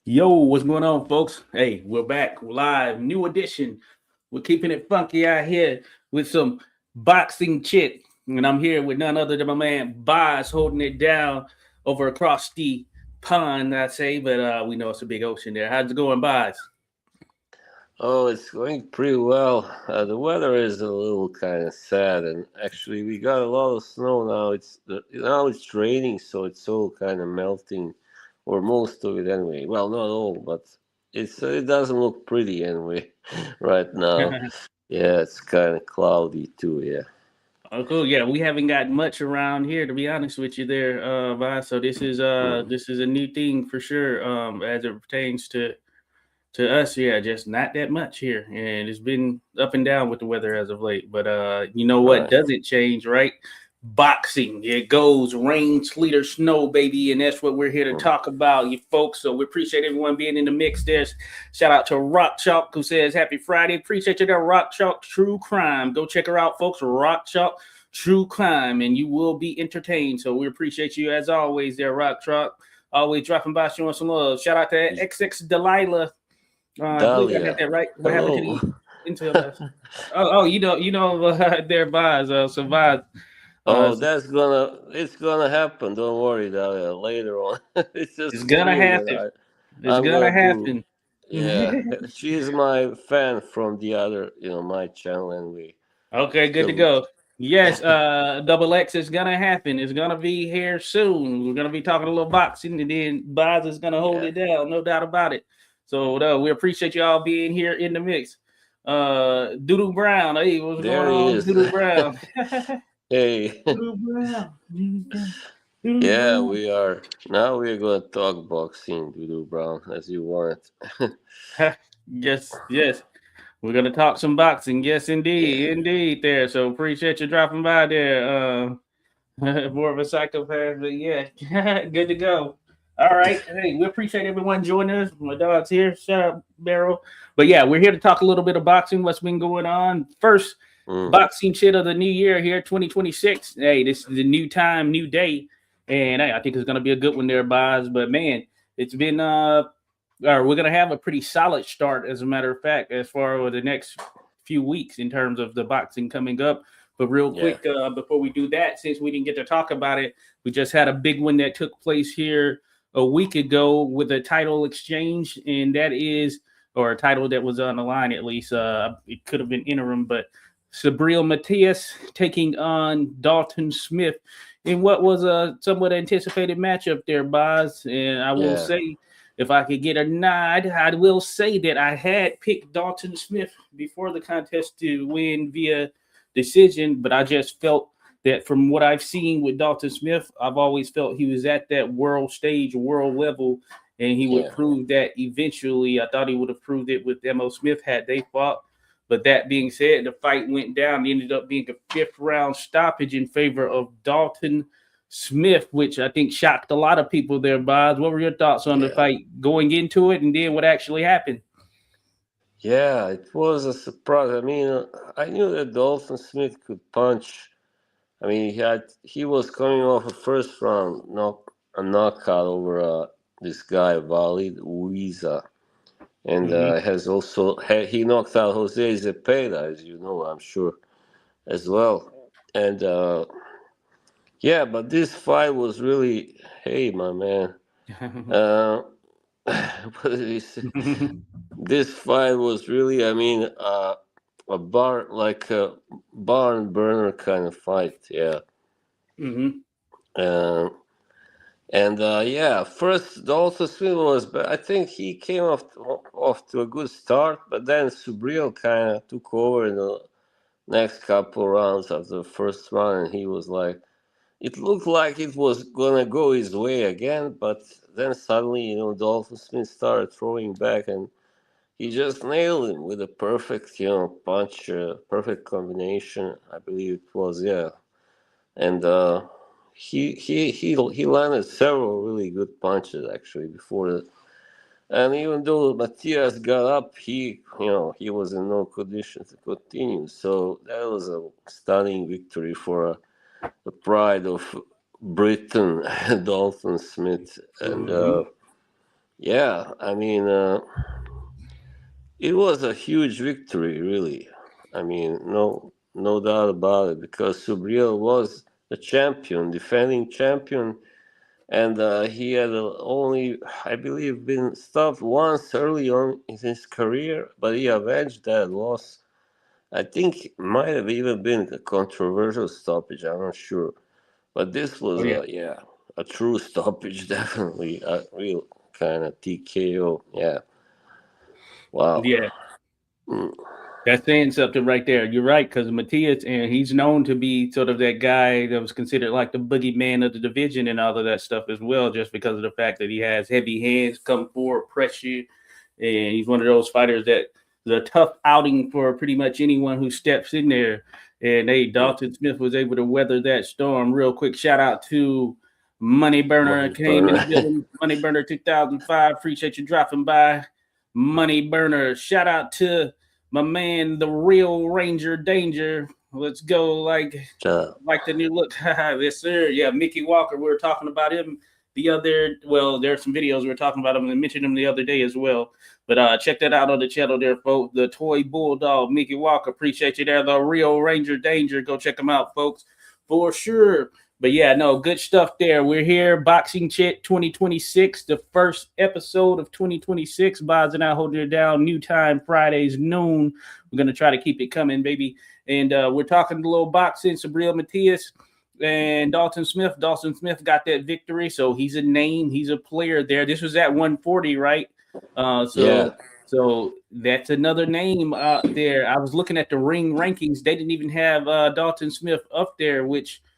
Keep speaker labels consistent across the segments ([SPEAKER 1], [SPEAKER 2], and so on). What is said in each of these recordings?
[SPEAKER 1] Yo, what's going on, folks? Hey, we're back live, new edition. We're keeping it funky out here with some boxing chit, and I'm here with none other than my man Boz holding it down over across the pond. I say, but we know it's a big ocean there. How's it going, Boz?
[SPEAKER 2] Oh, it's going pretty well. The weather is a little kind of sad, and actually, we got a lot of snow now. Now it's raining, so it's all kind of melting, or most of it anyway. Well, not all, but it doesn't look pretty anyway right now. Yeah, it's kind of cloudy too. Yeah.
[SPEAKER 1] Oh, cool. Yeah, we haven't got much around here, to be honest with you, there, Boz. So
[SPEAKER 2] Mm.
[SPEAKER 1] this is a new thing for sure, as it pertains to us, yeah, just not that much here, and it's been up and down with the weather as of late. But you know what
[SPEAKER 2] Right.
[SPEAKER 1] doesn't change, right? Boxing. It goes rain, sleet, or snow, baby, and that's what we're here to
[SPEAKER 2] Mm.
[SPEAKER 1] talk about, you folks. So we appreciate everyone being in the mix. There's shout out to Rock Chalk who says Happy Friday. Appreciate you there, Rock Chalk True Crime. Go check her out, folks. Rock Chalk True Crime, and you will be entertained. So we appreciate you as always, there, Rock Chalk. Always dropping by, showing some love. Shout out to XX Delilah. I believe I got
[SPEAKER 2] Dahlia,
[SPEAKER 1] that right. What happened to
[SPEAKER 2] hello.
[SPEAKER 1] the Intel last? Oh, their buys, survive. Uh,
[SPEAKER 2] Oh, it's gonna happen. Don't worry, Dahlia. Later on, it's
[SPEAKER 1] it's
[SPEAKER 2] just
[SPEAKER 1] gonna
[SPEAKER 2] weird
[SPEAKER 1] happen.
[SPEAKER 2] that
[SPEAKER 1] It's
[SPEAKER 2] I'm
[SPEAKER 1] gonna
[SPEAKER 2] gonna do.
[SPEAKER 1] happen.
[SPEAKER 2] Yeah, she's my fan from the other, my channel, and we
[SPEAKER 1] Okay, good to
[SPEAKER 2] still.
[SPEAKER 1] go. Yes, double X is gonna happen. It's gonna be here soon. We're gonna be talking a little boxing, and then Boz is gonna hold
[SPEAKER 2] Yeah,
[SPEAKER 1] it down, no doubt about it. So we appreciate you all being here in the mix. Doodoo Brown, hey, what's going
[SPEAKER 2] there he
[SPEAKER 1] on,
[SPEAKER 2] is.
[SPEAKER 1] Doodoo Brown?
[SPEAKER 2] Hey,
[SPEAKER 1] Doodoo Brown, Doodoo
[SPEAKER 2] yeah,
[SPEAKER 1] Brown.
[SPEAKER 2] we are now. We're gonna talk boxing, Dudu Brown, as you want.
[SPEAKER 1] Yes, yes. We're gonna talk some boxing. Yes,
[SPEAKER 2] Yeah,
[SPEAKER 1] indeed, indeed. There. So appreciate you dropping by there. More of a psychopath, but yeah, good to go. All right. Hey, we appreciate everyone joining us. My dog's here. Shut up, Barrel. But yeah, we're here to talk a little bit of boxing. What's been going on? First
[SPEAKER 2] mm,
[SPEAKER 1] boxing shit of the new year here, 2026. Hey, this is the new time, new day, and hey, I think it's gonna be a good one there, Boz. But man, it's been or we're gonna have a pretty solid start, as a matter of fact, as far as the next few weeks in terms of the boxing coming up. But real
[SPEAKER 2] yeah,
[SPEAKER 1] quick, before we do that, since we didn't get to talk about it, we just had a big one that took place here a week ago with a title exchange, and that is, or a title that was on the line at least. It could have been interim, but Sabril Matias taking on Dalton Smith in what was a somewhat anticipated matchup there, Boz. And I will
[SPEAKER 2] yeah,
[SPEAKER 1] say, if I could get a nod, I will say that I had picked Dalton Smith before the contest to win via decision, but I just felt that from what I've seen with Dalton Smith, I've always felt he was at that world stage, world level, and he would
[SPEAKER 2] yeah,
[SPEAKER 1] prove that eventually. I thought he would have proved it with Mo Smith had they fought. But that being said, the fight went down. It ended up being a fifth round stoppage in favor of Dalton Smith, which I think shocked a lot of people there, Boz. What were your thoughts on the
[SPEAKER 2] yeah,
[SPEAKER 1] fight going into it and then what actually happened?
[SPEAKER 2] yeah. It was a surprise. I mean, I knew that Dalton Smith could punch. I mean, he was coming off a first round a knockout over this guy Valid Uiza, and
[SPEAKER 1] Mm-hmm.
[SPEAKER 2] he knocked out Jose Zepeda, as you know, I'm sure as well. And yeah, but this fight was really, hey, my man. Uh, what did he say? This fight was really, I mean, a barn burner kind of fight. Yeah.
[SPEAKER 1] Mm-hmm.
[SPEAKER 2] Uh, And yeah, first Dalton Smith I think he came off to a good start, but then Subriel kind of took over in the next couple rounds after the first round, and he was like, it looked like it was gonna go his way again, but then suddenly, Dalton Smith started throwing back, and he just nailed him with a perfect, punch, perfect combination. I believe it was, yeah, and he landed several really good punches actually before that. And even though Matias got up, he was in no condition to continue. So that was a stunning victory for the pride of Britain, Dalton Smith. And Yeah, I mean, it was a huge victory, really. I mean, no doubt about it, because Subriel was the champion, defending champion, and he had only, I believe, been stopped once early on in his career, but he avenged that loss. I think it might have even been a controversial stoppage. I'm not sure, but this was
[SPEAKER 1] Oh yeah,
[SPEAKER 2] a true stoppage, definitely a real kind of TKO. Yeah, wow.
[SPEAKER 1] yeah.
[SPEAKER 2] Mm,
[SPEAKER 1] That's saying something right there. You're right, because Matias, and he's known to be sort of that guy that was considered like the boogeyman of the division and all of that stuff as well, just because of the fact that he has heavy hands, come forward, press you, and he's one of those fighters that is a tough outing for pretty much anyone who steps in there. And hey,
[SPEAKER 2] mm.
[SPEAKER 1] Dalton Smith was able to weather that storm. Real quick shout out to Money Burner
[SPEAKER 2] Money
[SPEAKER 1] came in the
[SPEAKER 2] burner.
[SPEAKER 1] building. Money Burner 2005. Appreciate you dropping by. Money Burner. Shout out to my man, the real Ranger Danger. Let's go,
[SPEAKER 2] Ja.
[SPEAKER 1] like the new look. Yes, sir. Yeah, Mickey Walker. We were talking about him the other. Well, there are some videos we were talking about him and mentioned him the other day as well. But check that out on the channel there, folks. The toy bulldog, Mickey Walker. Appreciate you there. The real Ranger Danger. Go check him out, folks, for sure. But yeah, no, good stuff there. We're here, Boxing Chit 2026, the first episode of 2026. Boz and I holding it down. New time, Fridays, noon. We're going to try to keep it coming, baby. And we're talking a little boxing. Subriel Matias and Dalton Smith. Dalton Smith got that victory, so he's a name. He's a player there. This was at 140, right? Uh,
[SPEAKER 2] Yeah.
[SPEAKER 1] so so that's another name out there. I was looking at the ring rankings. They didn't even have Dalton Smith up there, which –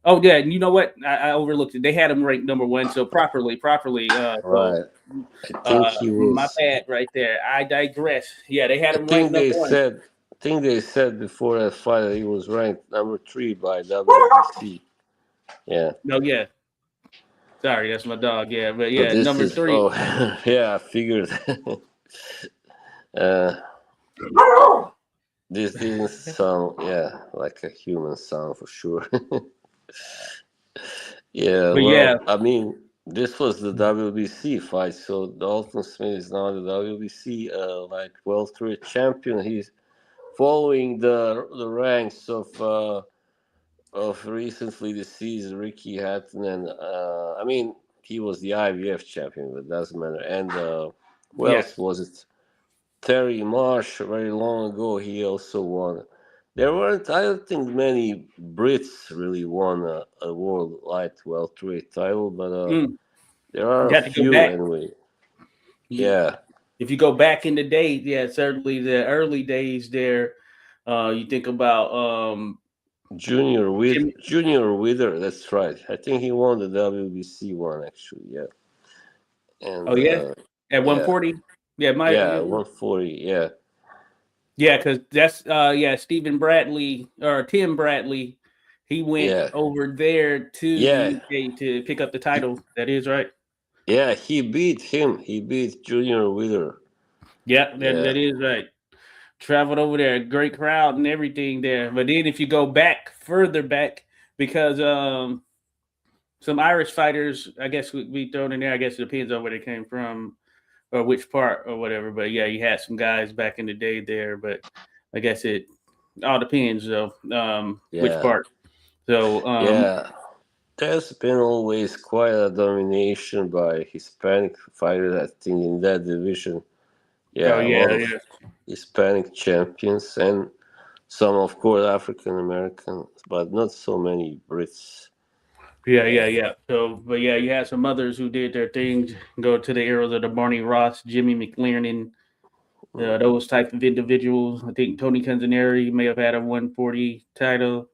[SPEAKER 1] oh yeah, and you know what? I overlooked it. They had him ranked number one, so properly. So
[SPEAKER 2] Right. I think he
[SPEAKER 1] my
[SPEAKER 2] was.
[SPEAKER 1] bad right there. I digress. Yeah, they had
[SPEAKER 2] I
[SPEAKER 1] him ranked
[SPEAKER 2] think
[SPEAKER 1] number
[SPEAKER 2] they
[SPEAKER 1] one.
[SPEAKER 2] said. I think they said before that fight that he was ranked number 3 by WBC. Yeah.
[SPEAKER 1] No, yeah. Sorry, that's my dog. Yeah, but
[SPEAKER 2] But
[SPEAKER 1] yeah,
[SPEAKER 2] this
[SPEAKER 1] number
[SPEAKER 2] is.
[SPEAKER 1] three.
[SPEAKER 2] Oh, yeah. I figured. uh, this didn't sound. Yeah, like a human sound for sure. Yeah.
[SPEAKER 1] But yeah,
[SPEAKER 2] Well, I mean, this was the WBC fight, so Dalton Smith is now the WBC like welterweight champion. He's following the ranks of recently deceased Ricky Hatton, and I mean he was the IBF champion, but doesn't matter. And who
[SPEAKER 1] yeah,
[SPEAKER 2] else was it? Terry Marsh. Very long ago, he also won. There weren't, I don't think, many Brits really won a world light welterweight title, but
[SPEAKER 1] mm,
[SPEAKER 2] there are
[SPEAKER 1] you
[SPEAKER 2] a
[SPEAKER 1] have to go
[SPEAKER 2] few
[SPEAKER 1] back.
[SPEAKER 2] anyway.
[SPEAKER 1] You,
[SPEAKER 2] Yeah,
[SPEAKER 1] if you go back in the day, yeah, certainly the early days there. You think about Jimmy.
[SPEAKER 2] Junior Wither. That's right. I think he won the WBC one actually. Yeah, and
[SPEAKER 1] Oh yeah, at
[SPEAKER 2] yeah,
[SPEAKER 1] 140. Yeah,
[SPEAKER 2] yeah, 140. Yeah,
[SPEAKER 1] yeah, because that's Stephen Bradley or Tim Bradley. He went
[SPEAKER 2] yeah,
[SPEAKER 1] over there to the
[SPEAKER 2] yeah,
[SPEAKER 1] UK to pick up the
[SPEAKER 2] he,
[SPEAKER 1] title. That is right.
[SPEAKER 2] yeah. He beat him. He beat Junior Wither.
[SPEAKER 1] Yeah,
[SPEAKER 2] Yeah,
[SPEAKER 1] that is right. Traveled over there, great crowd and everything there. But then if you go back further back, because some Irish fighters, I guess we thrown in there. I guess it depends on where they came from or which part or whatever. But yeah, you had some guys back in the day there. But I guess it all depends though. Which
[SPEAKER 2] yeah,
[SPEAKER 1] part? So
[SPEAKER 2] yeah. There's been always quite a domination by Hispanic fighters, I think, in that division.
[SPEAKER 1] oh
[SPEAKER 2] Yeah, a lot
[SPEAKER 1] yeah,
[SPEAKER 2] of
[SPEAKER 1] yeah.
[SPEAKER 2] Hispanic champions and some, of course, African Americans, but not so many Brits. Yeah,
[SPEAKER 1] Yeah. So, but yeah, you had some others who did their things, go to the eras of the Barney Ross, Jimmy McLaren,
[SPEAKER 2] mm,
[SPEAKER 1] those type of individuals. I think Tony Canzaneri may have had a 140 title.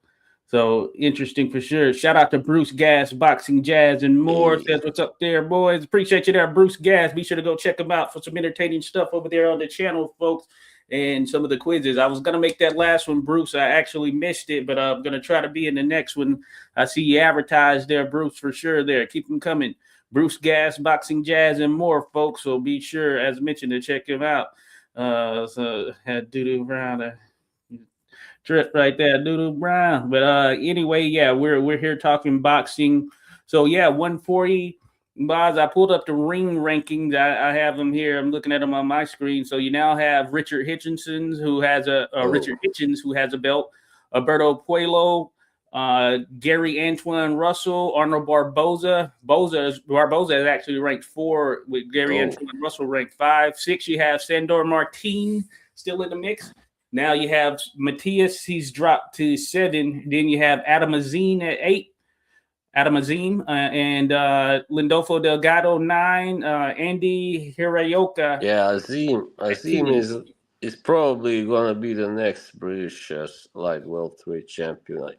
[SPEAKER 1] So interesting for sure. Shout out to Bruce Gas, Boxing Jazz, and more.
[SPEAKER 2] eh,
[SPEAKER 1] Says what's up there, boys. Appreciate you there, Bruce Gas. Be sure to go check him out for some entertaining stuff over there on the channel, folks. And some of the quizzes. I was gonna make that last one, Bruce. I actually missed it, but I'm gonna try to be in the next one. I see you advertised there, Bruce, for sure. There, keep them coming. Bruce Gas, Boxing Jazz, and more, folks. So be sure, as mentioned, to check him out. So had Doodoo Brown trip right there, Doodoo Brown. But anyway, yeah, we're here talking boxing. So yeah, 140. Boz, I pulled up the ring rankings. I have them here. I'm looking at them on my screen. So you now have Richard Hitchens, who has Richard Hitchens, who has a belt. Alberto Puello, Gary Antoine Russell, Arnold Barboza. Barboza is actually ranked 4, with Gary Antoine Russell ranked 5. 6, you have Sandor Martin still in the mix. Now you have Matias, he's dropped to 7. Then you have Adam Azim at 8. Adam Azim and Lindolfo Delgado 9. Andy Hiraoka.
[SPEAKER 2] Yeah, Azim is probably gonna be the next British light welterweight champion,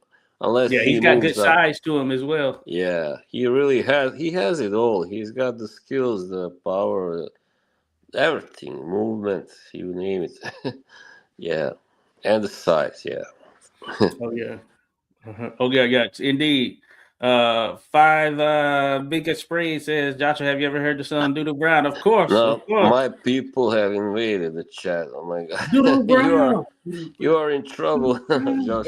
[SPEAKER 2] unless
[SPEAKER 1] he's got good size to him as well.
[SPEAKER 2] Yeah, he really has it all. He's got the skills, the power, everything, movement, you name it. Yeah, and the size. Yeah.
[SPEAKER 1] Oh yeah. Oh yeah, indeed. 5 biggest spray says, Joshua, have you ever heard the song Doodle Brown? Of course.
[SPEAKER 2] No,
[SPEAKER 1] of course.
[SPEAKER 2] my people have invaded the chat. Oh my god.
[SPEAKER 1] Doodle Brown.
[SPEAKER 2] you are in trouble, Josh.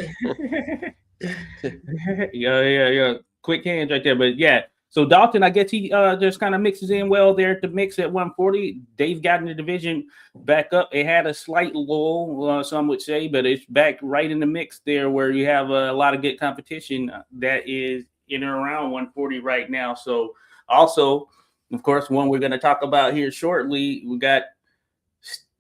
[SPEAKER 1] yeah. Quick hands right there. But yeah. So Dalton, I guess he just kind of mixes in well there at the mix at 140. They've gotten the division back up. It had a slight lull, some would say, but it's back right in the mix there where you have a lot of good competition that is in and around 140 right now. So also, of course, one we're going to talk about here shortly, we got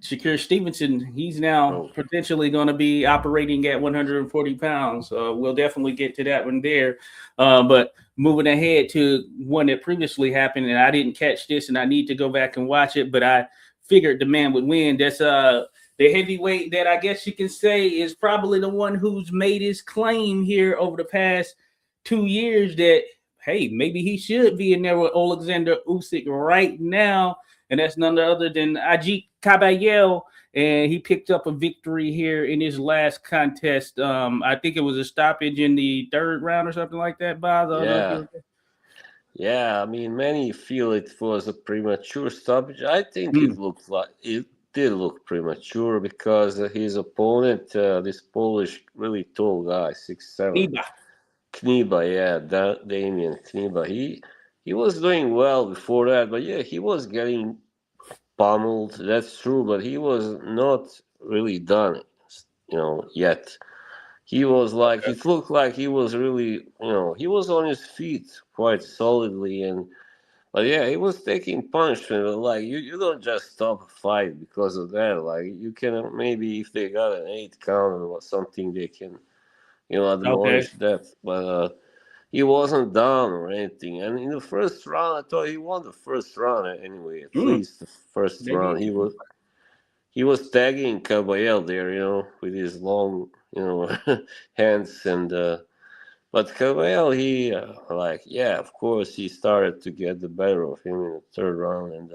[SPEAKER 1] Shakur Stevenson. He's now potentially going to be operating at 140 pounds. We'll definitely get to that one there. But moving ahead to one that previously happened, and I didn't catch this, and I need to go back and watch it, but I figured the man would win. That's the heavyweight that I guess you can say is probably the one who's made his claim here over the past 2 years that, hey, maybe he should be in there with Alexander Usyk right now. And that's none other than Ajit Caballero. And he picked up a victory here in his last contest. I think it was a stoppage in the 3rd round or something like that, Bob.
[SPEAKER 2] Yeah, I mean, many feel it was a premature stoppage. I think it did look premature because his opponent, this Polish really tall guy, 6'7", Kniba, yeah, Damian Kniba. He was doing well before that, but yeah, he was getting pummeled. That's true, but he was not really done, yet. He was like, it looked like he was really, he was on his feet quite solidly, but yeah, he was taking punishment. But like, you don't just stop a fight because of that. Like, you can maybe if they got an 8 count or something, they can, admonish that. But he wasn't down or anything. And in the first round, I thought he won the first round anyway. At least the first round, he was tagging Caballero there, with his long, hands and. But Caballero, of course, he started to get the better of him in the 3rd round, and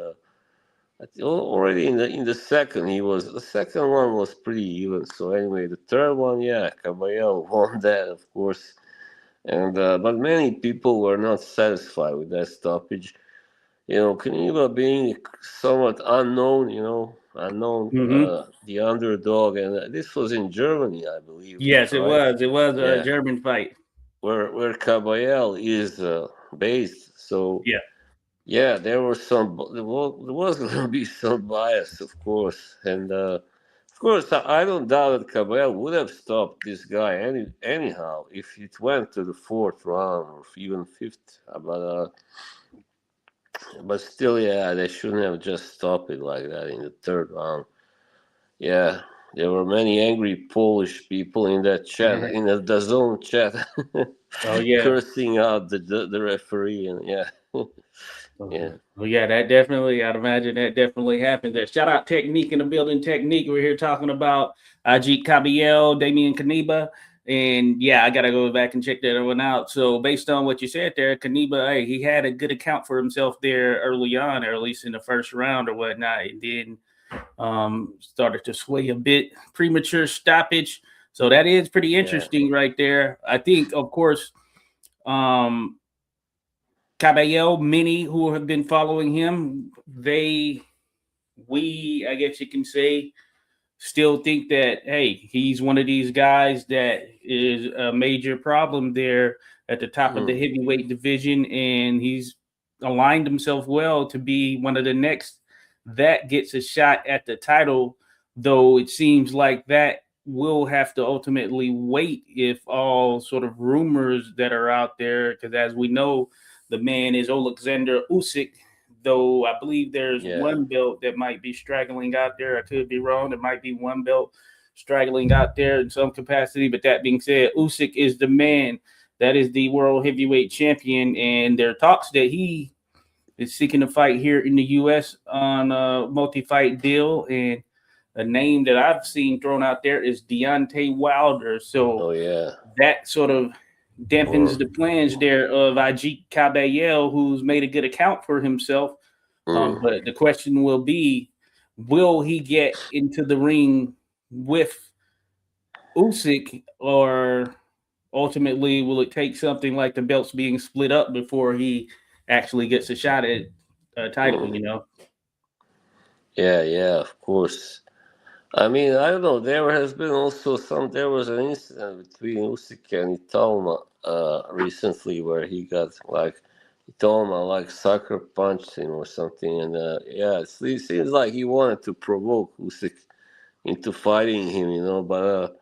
[SPEAKER 2] already in the second, the second one was pretty even. So anyway, the 3rd one, Caballero won that, of course. And but many people were not satisfied with that stoppage. Kniba being somewhat unknown, the underdog, and this was in Germany, I believe.
[SPEAKER 1] Yes,
[SPEAKER 2] right?
[SPEAKER 1] It was a German fight
[SPEAKER 2] where Caballero is based. So there was going to be some bias, of course, and. Of course, I don't doubt that Caballero would have stopped this guy anyhow if it went to the 4th round or even 5th. But still, they shouldn't have just stopped it like that in the 3rd round. Yeah, there were many angry Polish people in that chat, in the DAZN chat, cursing out the referee, and yeah.
[SPEAKER 1] Well, that definitely, I'd imagine that definitely happened there. Shout out Technique in the building. Technique, we're here talking about Ajit Caballero, Damian Kaniba, and I got to go back and check that one out. So based on what you said there, Kaniba, he had a good account for himself there early on, or at least in the 1st round or whatnot, and then started to sway a bit. Premature stoppage. So that is pretty interesting right there. I think, of course, Caballero, many who have been following him, I guess you can say, still think that, hey, he's one of these guys that is a major problem there at the top of the heavyweight division, and he's aligned himself well to be one of the next that gets a shot at the title, though it seems like that will have to ultimately wait if all sort of rumors that are out there, because as we know, the man is Alexander Usyk, though I believe there's
[SPEAKER 2] Yeah.
[SPEAKER 1] one belt that might be straggling out there. I could be wrong. There might be one belt straggling out there in some capacity. But that being said, Usyk is the man. That is the world heavyweight champion. And there are talks that he is seeking to fight here in the U.S. on a multi-fight deal. And a name that I've seen thrown out there is Deontay Wilder. So
[SPEAKER 2] Oh yeah.
[SPEAKER 1] that sort of dampens
[SPEAKER 2] Or
[SPEAKER 1] the plans there of Ajit Caballel, who's made a good account for himself. But the question will be, will he get into the ring with Usyk, or ultimately will it take something like the belts being split up before he actually gets a shot at a title?
[SPEAKER 2] mm,
[SPEAKER 1] You know?
[SPEAKER 2] yeah, of course. I mean, I don't know. There has been also some. There was an incident between Usyk and Itoma recently where he got like Itoma like sucker punched him or something, and yeah, it seems like he wanted to provoke Usyk into fighting him, But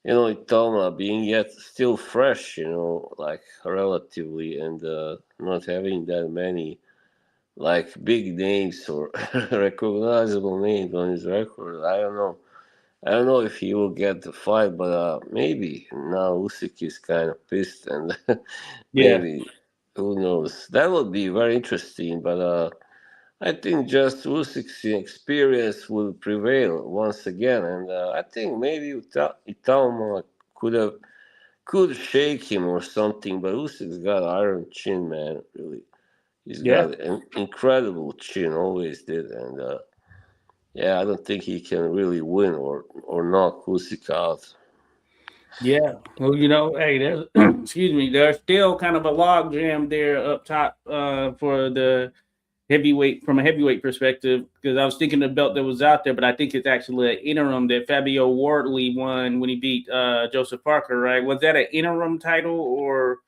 [SPEAKER 2] Itoma being yet still fresh, like relatively, and not having that many like big names or recognizable names on his record. I don't know. I don't know if he will get the fight, but maybe now Usyk is kind of pissed, and
[SPEAKER 1] Yeah,
[SPEAKER 2] maybe who knows? That would be very interesting. But I think just Usyk's experience will prevail once again, and I think maybe Itama could shake him or something. But Usyk's got iron chin, man. Really, he's
[SPEAKER 1] yeah.
[SPEAKER 2] got an incredible chin, always did, and. Yeah, I don't think he can really win or knock Usyk out.
[SPEAKER 1] Yeah. Well, hey, there's excuse me, there's still kind of a log jam there up top for the heavyweight from a heavyweight perspective, because I was thinking the belt that was out there, but I think it's actually an interim that Fabio Wardley won when he beat Joseph Parker, right? Was that an interim title or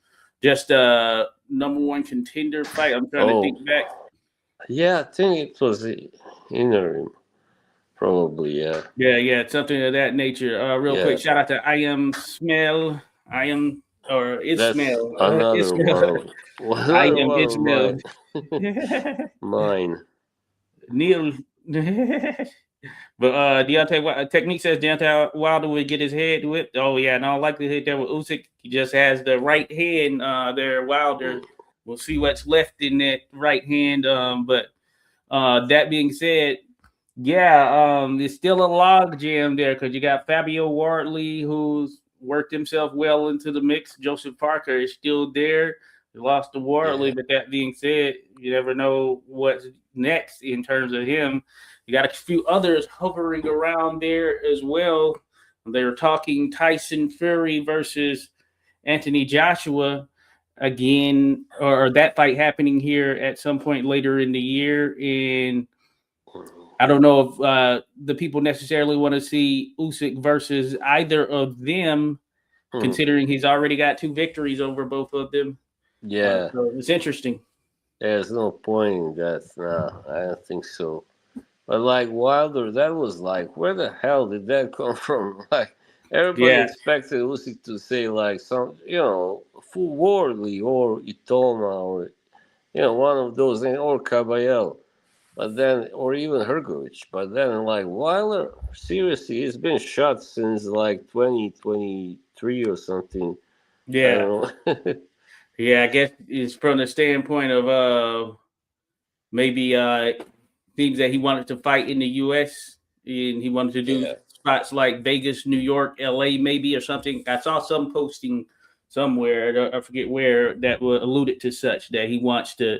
[SPEAKER 1] just a number one contender fight? I'm trying to
[SPEAKER 2] Oh,
[SPEAKER 1] think back.
[SPEAKER 2] yeah, I think it was the interim, probably. Yeah,
[SPEAKER 1] Yeah, something of that nature. Real quick,
[SPEAKER 2] yeah.
[SPEAKER 1] shout out to I am Smell. I am or
[SPEAKER 2] That's
[SPEAKER 1] Ismail.
[SPEAKER 2] another
[SPEAKER 1] Ismail.
[SPEAKER 2] one of
[SPEAKER 1] I
[SPEAKER 2] another
[SPEAKER 1] am
[SPEAKER 2] one of
[SPEAKER 1] Ismail.
[SPEAKER 2] mine. Mine.
[SPEAKER 1] Neil. But Technique says Deontay Wilder would get his head whipped. Oh yeah, in all likelihood there with Usyk. He just has the right hand there. Wilder. We'll see what's left in that right hand. But that being said, yeah, it's still a log jam there because you got Fabio Wardley, who's worked himself well into the mix. Joseph Parker is still there. He lost to Wardley,
[SPEAKER 2] Yeah.
[SPEAKER 1] but that being said, you never know what's next in terms of him. You got a few others hovering around there as well. They were talking Tyson Fury versus Anthony Joshua again, or that fight happening here at some point later in the year. And I don't know if the people necessarily want to see Usyk versus either of them,
[SPEAKER 2] Hmm.
[SPEAKER 1] considering he's already got two victories over both of them.
[SPEAKER 2] Yeah.
[SPEAKER 1] So it's interesting.
[SPEAKER 2] There's no point in that. No, I don't think so. But like Wilder, that was like, where the hell did that come from? Like everybody
[SPEAKER 1] Yeah,
[SPEAKER 2] expected Usyk to say like some, full Wardley or Itoma or one of those things, or Caballel, but then, or even Hergovich. But then, like Wilder, seriously, he's been shot since like 2023 or something. I
[SPEAKER 1] yeah,
[SPEAKER 2] don't know.
[SPEAKER 1] yeah. I guess it's from the standpoint of maybe things that he wanted to fight in the U.S. and he wanted to do
[SPEAKER 2] Yeah.
[SPEAKER 1] spots like Vegas, New York, L.A. maybe or something. I saw some posting somewhere, I forget where, that alluded to such that he wants to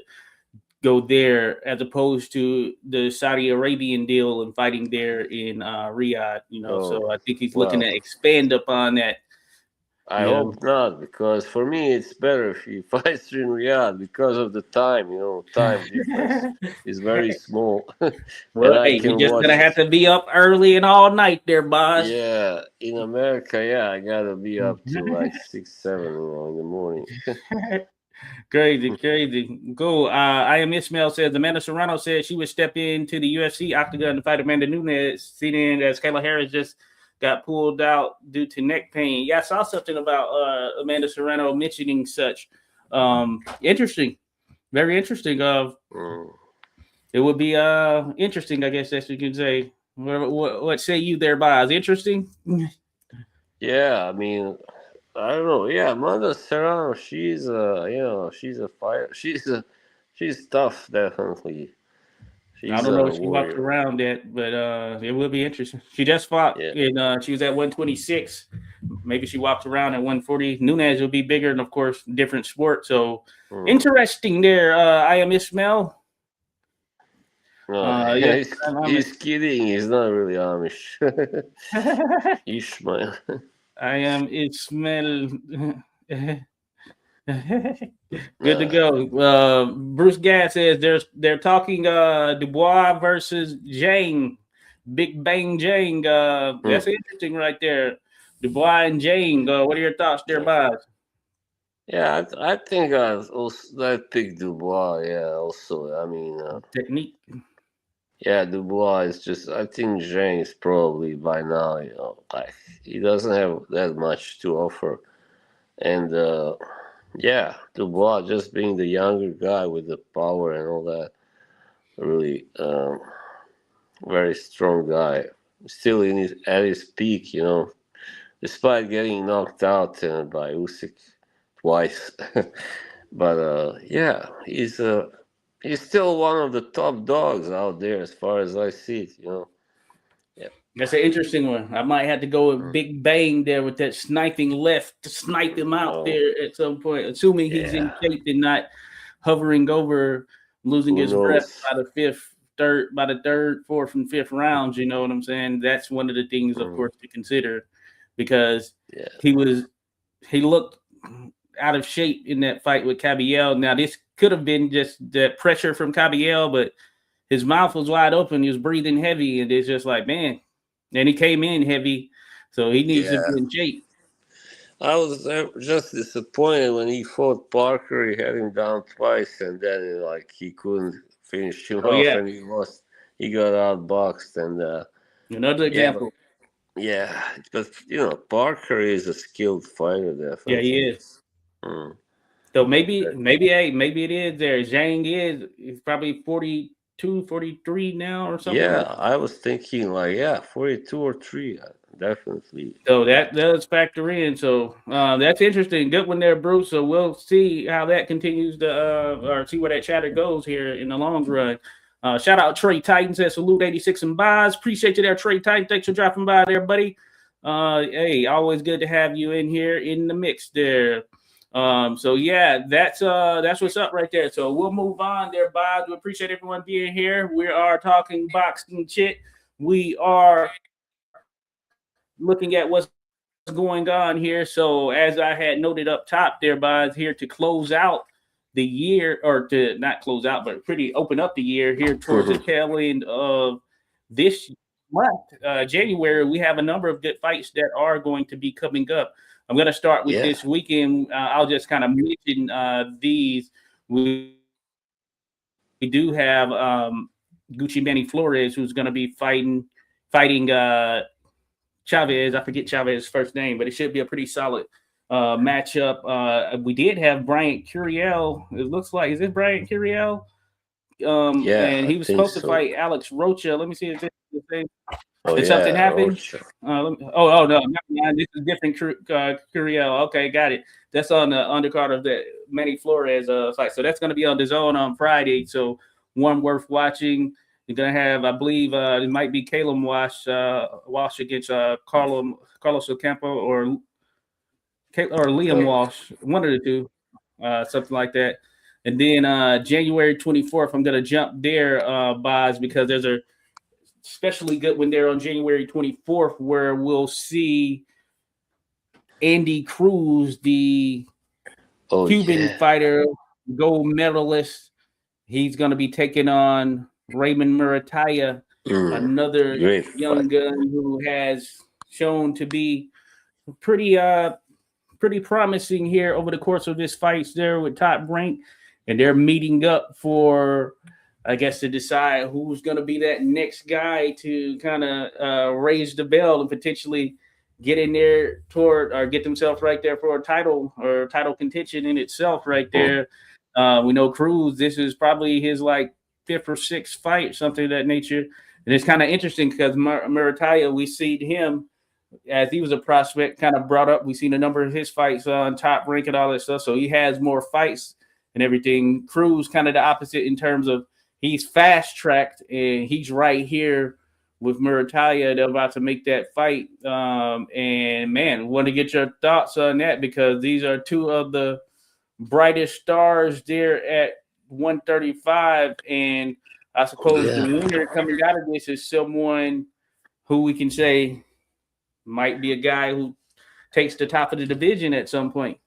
[SPEAKER 1] go there as opposed to the Saudi Arabian deal and fighting there in Riyadh.
[SPEAKER 2] Oh,
[SPEAKER 1] So I think he's looking to
[SPEAKER 2] well.
[SPEAKER 1] expand upon that.
[SPEAKER 2] I
[SPEAKER 1] You know,
[SPEAKER 2] hope not, because for me it's better if he fights in Riyadh because of the time. Time difference is very small, and
[SPEAKER 1] well,
[SPEAKER 2] I
[SPEAKER 1] hey, we
[SPEAKER 2] can
[SPEAKER 1] just gonna
[SPEAKER 2] watch.
[SPEAKER 1] have to be up early and all night there, boss.
[SPEAKER 2] Yeah, in America, yeah, I gotta be up to like 6, 7, in the morning.
[SPEAKER 1] Crazy. Cool. I am Ismail says Amanda Serrano said she would step into the UFC octagon to fight Amanda Nunes, seeing as Kayla Harris just got pulled out due to neck pain. Yeah, I saw something about Amanda Serrano mentioning such. Interesting. Very interesting. It would be interesting, I guess that's what you can say. What say you there, Boz? Interesting?
[SPEAKER 2] Yeah, I mean, I don't know. Yeah, Amanda Serrano, she's she's a fighter. She's tough, definitely.
[SPEAKER 1] I
[SPEAKER 2] She's
[SPEAKER 1] don't know
[SPEAKER 2] a
[SPEAKER 1] if she walked
[SPEAKER 2] warrior.
[SPEAKER 1] around that, but it will be interesting. She just fought
[SPEAKER 2] Yeah.
[SPEAKER 1] and she was at 126. Maybe she walked around at 140. Nunes will be bigger and of course different sport. So interesting there. I am Ismail.
[SPEAKER 2] No,
[SPEAKER 1] Yes,
[SPEAKER 2] he's kidding. He's not really Amish. Ishmael.
[SPEAKER 1] I am Ismail. Good to
[SPEAKER 2] Nah.
[SPEAKER 1] go. Bruce Gadd says they're talking Dubois versus Jang. Big Bang Jang. That's interesting right there. Dubois and Jang. What are your thoughts there, Bob?
[SPEAKER 2] Yeah, I think I pick Dubois. Yeah, also. I mean,
[SPEAKER 1] Technique.
[SPEAKER 2] yeah, Dubois is just. I think James probably by now, like he doesn't have that much to offer, and yeah, Dubois just being the younger guy with the power and all that, really very strong guy, still at his peak, despite getting knocked out by Usyk twice. But yeah, he's still one of the top dogs out there as far as I see it. Yeah.
[SPEAKER 1] That's an interesting one. I might have to go with Big Bang there with that sniping left to snipe him out
[SPEAKER 2] Oh,
[SPEAKER 1] there at some point, assuming he's in
[SPEAKER 2] yeah.
[SPEAKER 1] shape and not hovering over, losing
[SPEAKER 2] Who
[SPEAKER 1] his breath
[SPEAKER 2] knows?
[SPEAKER 1] by the third, fourth, and fifth rounds. You know what I'm saying? That's one of the things, of course, to consider because
[SPEAKER 2] Yeah.
[SPEAKER 1] he looked out of shape in that fight with Cabiel. Now, this could have been just the pressure from Cabiel, but his mouth was wide open. He was breathing heavy, and it's just like, man. And he came in heavy, so he needs to
[SPEAKER 2] Yeah.
[SPEAKER 1] be in shape.
[SPEAKER 2] I was just disappointed when he fought Parker. He had him down twice, and then like he couldn't finish him
[SPEAKER 1] Oh
[SPEAKER 2] off,
[SPEAKER 1] yeah,
[SPEAKER 2] and he lost. He got outboxed, and
[SPEAKER 1] another
[SPEAKER 2] yeah, but
[SPEAKER 1] example.
[SPEAKER 2] yeah, but Parker is a skilled fighter,
[SPEAKER 1] Yeah, he
[SPEAKER 2] definitely.
[SPEAKER 1] is. So maybe it is there. Zhang is probably 42, 43 now or something like
[SPEAKER 2] Yeah,
[SPEAKER 1] that.
[SPEAKER 2] I was thinking like 42 or 3, definitely.
[SPEAKER 1] So that does factor in. So that's interesting. Good one there, Bruce. So we'll see how that continues to or see where that chatter goes here in the long run. Shout out Trey Titan says salute 86 and buys. Appreciate you there, Trey Titan. Thanks for dropping by there, buddy. Hey, always good to have you in here in the mix there. So yeah, that's what's up right there. So we'll move on there, Bob. We appreciate everyone being here. We are talking boxing chit. We are looking at what's going on here. So as I had noted up top there, Bob, here to close out the year, or to not close out, but pretty open up the year here towards the tail end of this month, January. We have a number of good fights that are going to be coming up. I'm going to start with
[SPEAKER 2] Yeah.
[SPEAKER 1] this weekend. I'll just kind of mention these. We do have Gucci Manny Flores, who's going to be fighting Chavez. I forget Chavez's first name, but it should be a pretty solid matchup. We did have Bryant Curiel. It looks like, is it Bryant Curiel?
[SPEAKER 2] Yeah,
[SPEAKER 1] And
[SPEAKER 2] I
[SPEAKER 1] he was
[SPEAKER 2] think
[SPEAKER 1] supposed to
[SPEAKER 2] so.
[SPEAKER 1] fight Alex Rocha. Let me see if this is the thing.
[SPEAKER 2] Oh,
[SPEAKER 1] Did something happen?
[SPEAKER 2] Rocha.
[SPEAKER 1] No, this is different. Curiel. Okay, got it. That's on the undercard of the Manny Flores fight. So that's going to be on the zone on Friday. So one worth watching. You're gonna have, I believe, it might be Caleb Walsh against Carlos Ocampo or Liam Walsh, one of the two, something like that. And then January 24th, I'm gonna jump there, Boz, because there's a especially good one there on January 24th, where we'll see Andy Cruz, the Cuban fighter, gold medalist. He's going to be taking on Raymond Murataya, another young gun who has shown to be pretty pretty promising here over the course of this fights there with Top Rank, and they're meeting up for, I guess, to decide who's going to be that next guy to kind of raise the bell and potentially get in there toward or get themselves right there for a title or title contention in itself right there. We know Cruz, this is probably his like fifth or sixth fight, something of that nature. And it's kind of interesting because Murataya, we see him as he was a prospect kind of brought up. We've seen a number of his fights on Top Rank and all that stuff. So he has more fights and everything. Cruz kind of the opposite in terms of he's fast tracked and he's right here with Murataya. They're about to make that fight. And man, want to get your thoughts on that because these are two of the brightest stars there at 135. And I suppose the winner coming out of this is someone who we can say might be a guy who takes the top of the division at some point.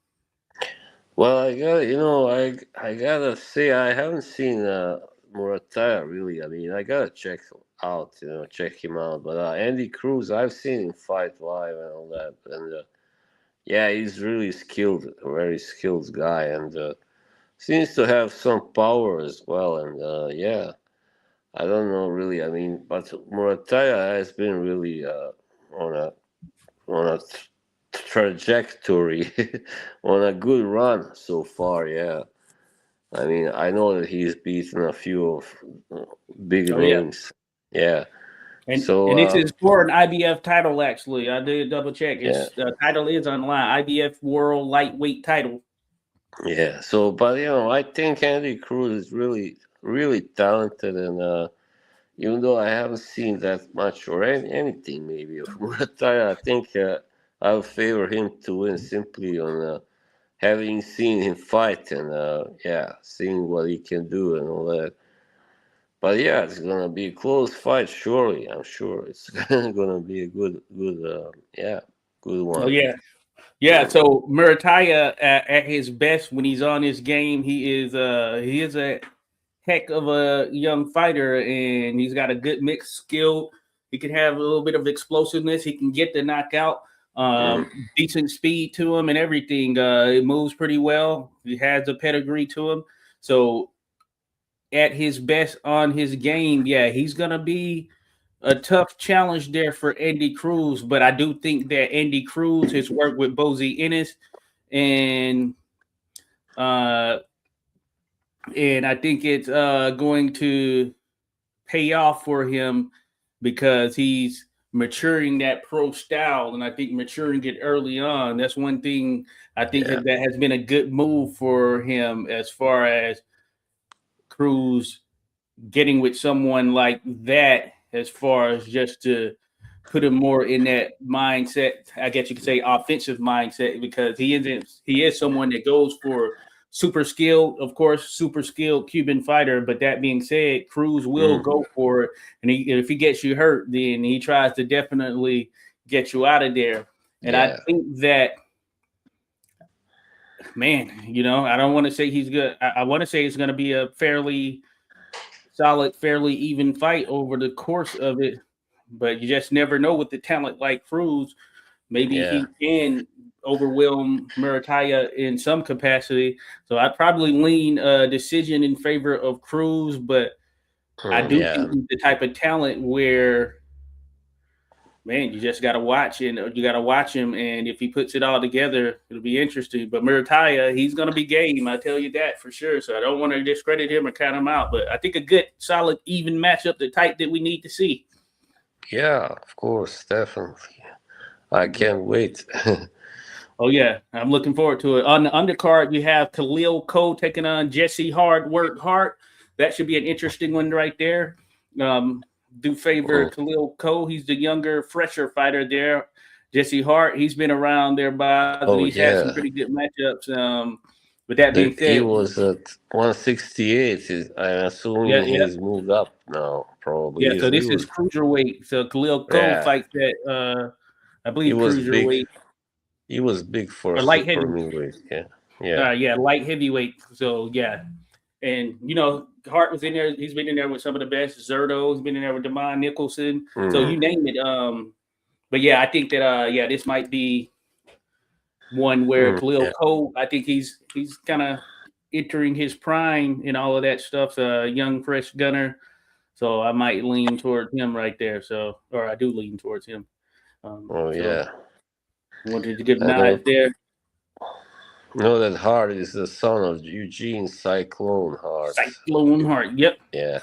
[SPEAKER 2] Well, I gotta say I haven't seen Murataya really. I mean, I gotta check him out. But Andy Cruz, I've seen him fight live and all that, and yeah, he's really skilled, a very skilled guy, and seems to have some power as well. And yeah, I don't know really. I mean, but Murataya has been really on a trajectory, on a good run so far. Yeah, I mean, I know that he's beaten a few of big names. Yeah.
[SPEAKER 1] And this is for an IBF title, actually. I did double check. The title is on the line, IBF World Lightweight title.
[SPEAKER 2] Yeah. So, but I think Andy Cruz is really, really talented, and even though I haven't seen that much or anything maybe of Murataya, I think I'll favor him to win simply on having seen him fight and seeing what he can do and all that. But yeah, it's gonna be a close fight, surely. I'm sure it's gonna be a good one.
[SPEAKER 1] Oh yeah. So Murataya at his best when he's on his game, he is a heck of a young fighter, and he's got a good mixed skill. He can have a little bit of explosiveness. He can get the knockout, decent speed to him, and everything. It moves pretty well. He has a pedigree to him. So at his best on his game, yeah, he's gonna be a tough challenge there for Andy Cruz. But I do think that Andy Cruz has worked with Bozy Ennis, and I think it's going to pay off for him because he's maturing that pro style, and I think maturing it early on. That's one thing I think that has been a good move for him as far as Cruz getting with someone like that, as far as just to put him more in that mindset. I guess you could say offensive mindset, because he is someone that goes for super skilled, of course, super skilled Cuban fighter. But that being said, Cruz will go for it, and if he gets you hurt, then he tries to definitely get you out of there. And I think that, man, I don't want to say he's good. I want to say it's going to be a fairly solid, fairly even fight over the course of it. But you just never know with the talent like Cruz. Maybe he can overwhelm Murataya in some capacity. So I'd probably lean a decision in favor of Cruz, but I do think he's the type of talent where, man, you just got to watch it. You got to watch him, and if he puts it all together, it'll be interesting. But Murataya, he's going to be game. I tell you that for sure. So I don't want to discredit him or count him out. But I think a good, solid, even matchup, the type that we need to see.
[SPEAKER 2] Yeah, of course, definitely. I can't wait.
[SPEAKER 1] Oh, yeah. I'm looking forward to it. On the undercard, you have Khalil Cole taking on Jesse Hart. That should be an interesting one right there. Do favor Khalil Cole. He's the younger, fresher fighter there. Jesse Hart, he's been around there he's had some pretty good matchups. With that being said,
[SPEAKER 2] he was at 168. I'm assuming he's moved up now, probably.
[SPEAKER 1] Yeah, so this is cruiserweight. So Khalil Cole fights that, I believe, cruiserweight.
[SPEAKER 2] He was big for a
[SPEAKER 1] light
[SPEAKER 2] super middleweight.
[SPEAKER 1] Light heavyweight. So yeah, and Hart was in there. He's been in there with some of the best. Zerto. He's been in there with Demond Nicholson. So you name it. But yeah, I think that this might be one where Khalil
[SPEAKER 2] Yeah.
[SPEAKER 1] Cole, I think he's kind of entering his prime and all of that stuff. Young, fresh gunner. So I might lean towards him right there. So, or I do lean towards him.
[SPEAKER 2] Oh
[SPEAKER 1] So
[SPEAKER 2] yeah.
[SPEAKER 1] wanted to give
[SPEAKER 2] I
[SPEAKER 1] nods there.
[SPEAKER 2] know that Hart is the son of Eugene Cyclone Hart.
[SPEAKER 1] Cyclone Heart. Yep.
[SPEAKER 2] Yeah.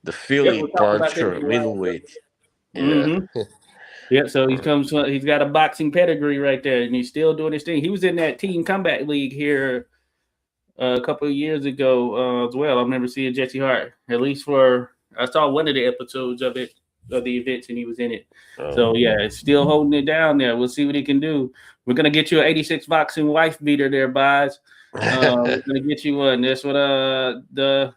[SPEAKER 2] The
[SPEAKER 1] Yep.
[SPEAKER 2] Philly
[SPEAKER 1] We'll talk about that
[SPEAKER 2] puncher,
[SPEAKER 1] in a while.
[SPEAKER 2] middleweight. Yeah.
[SPEAKER 1] Mm-hmm. Yeah, so he's got a boxing pedigree right there, and he's still doing his thing. He was in that Team Combat League here a couple of years ago as well. I remember seeing Jesse Hart, at least I saw one of the episodes of the events, and he was in it. So yeah, it's still holding it down there. We'll see what he can do. We're gonna get you an 86 boxing wife beater there, Boz. We're gonna get you one. That's what the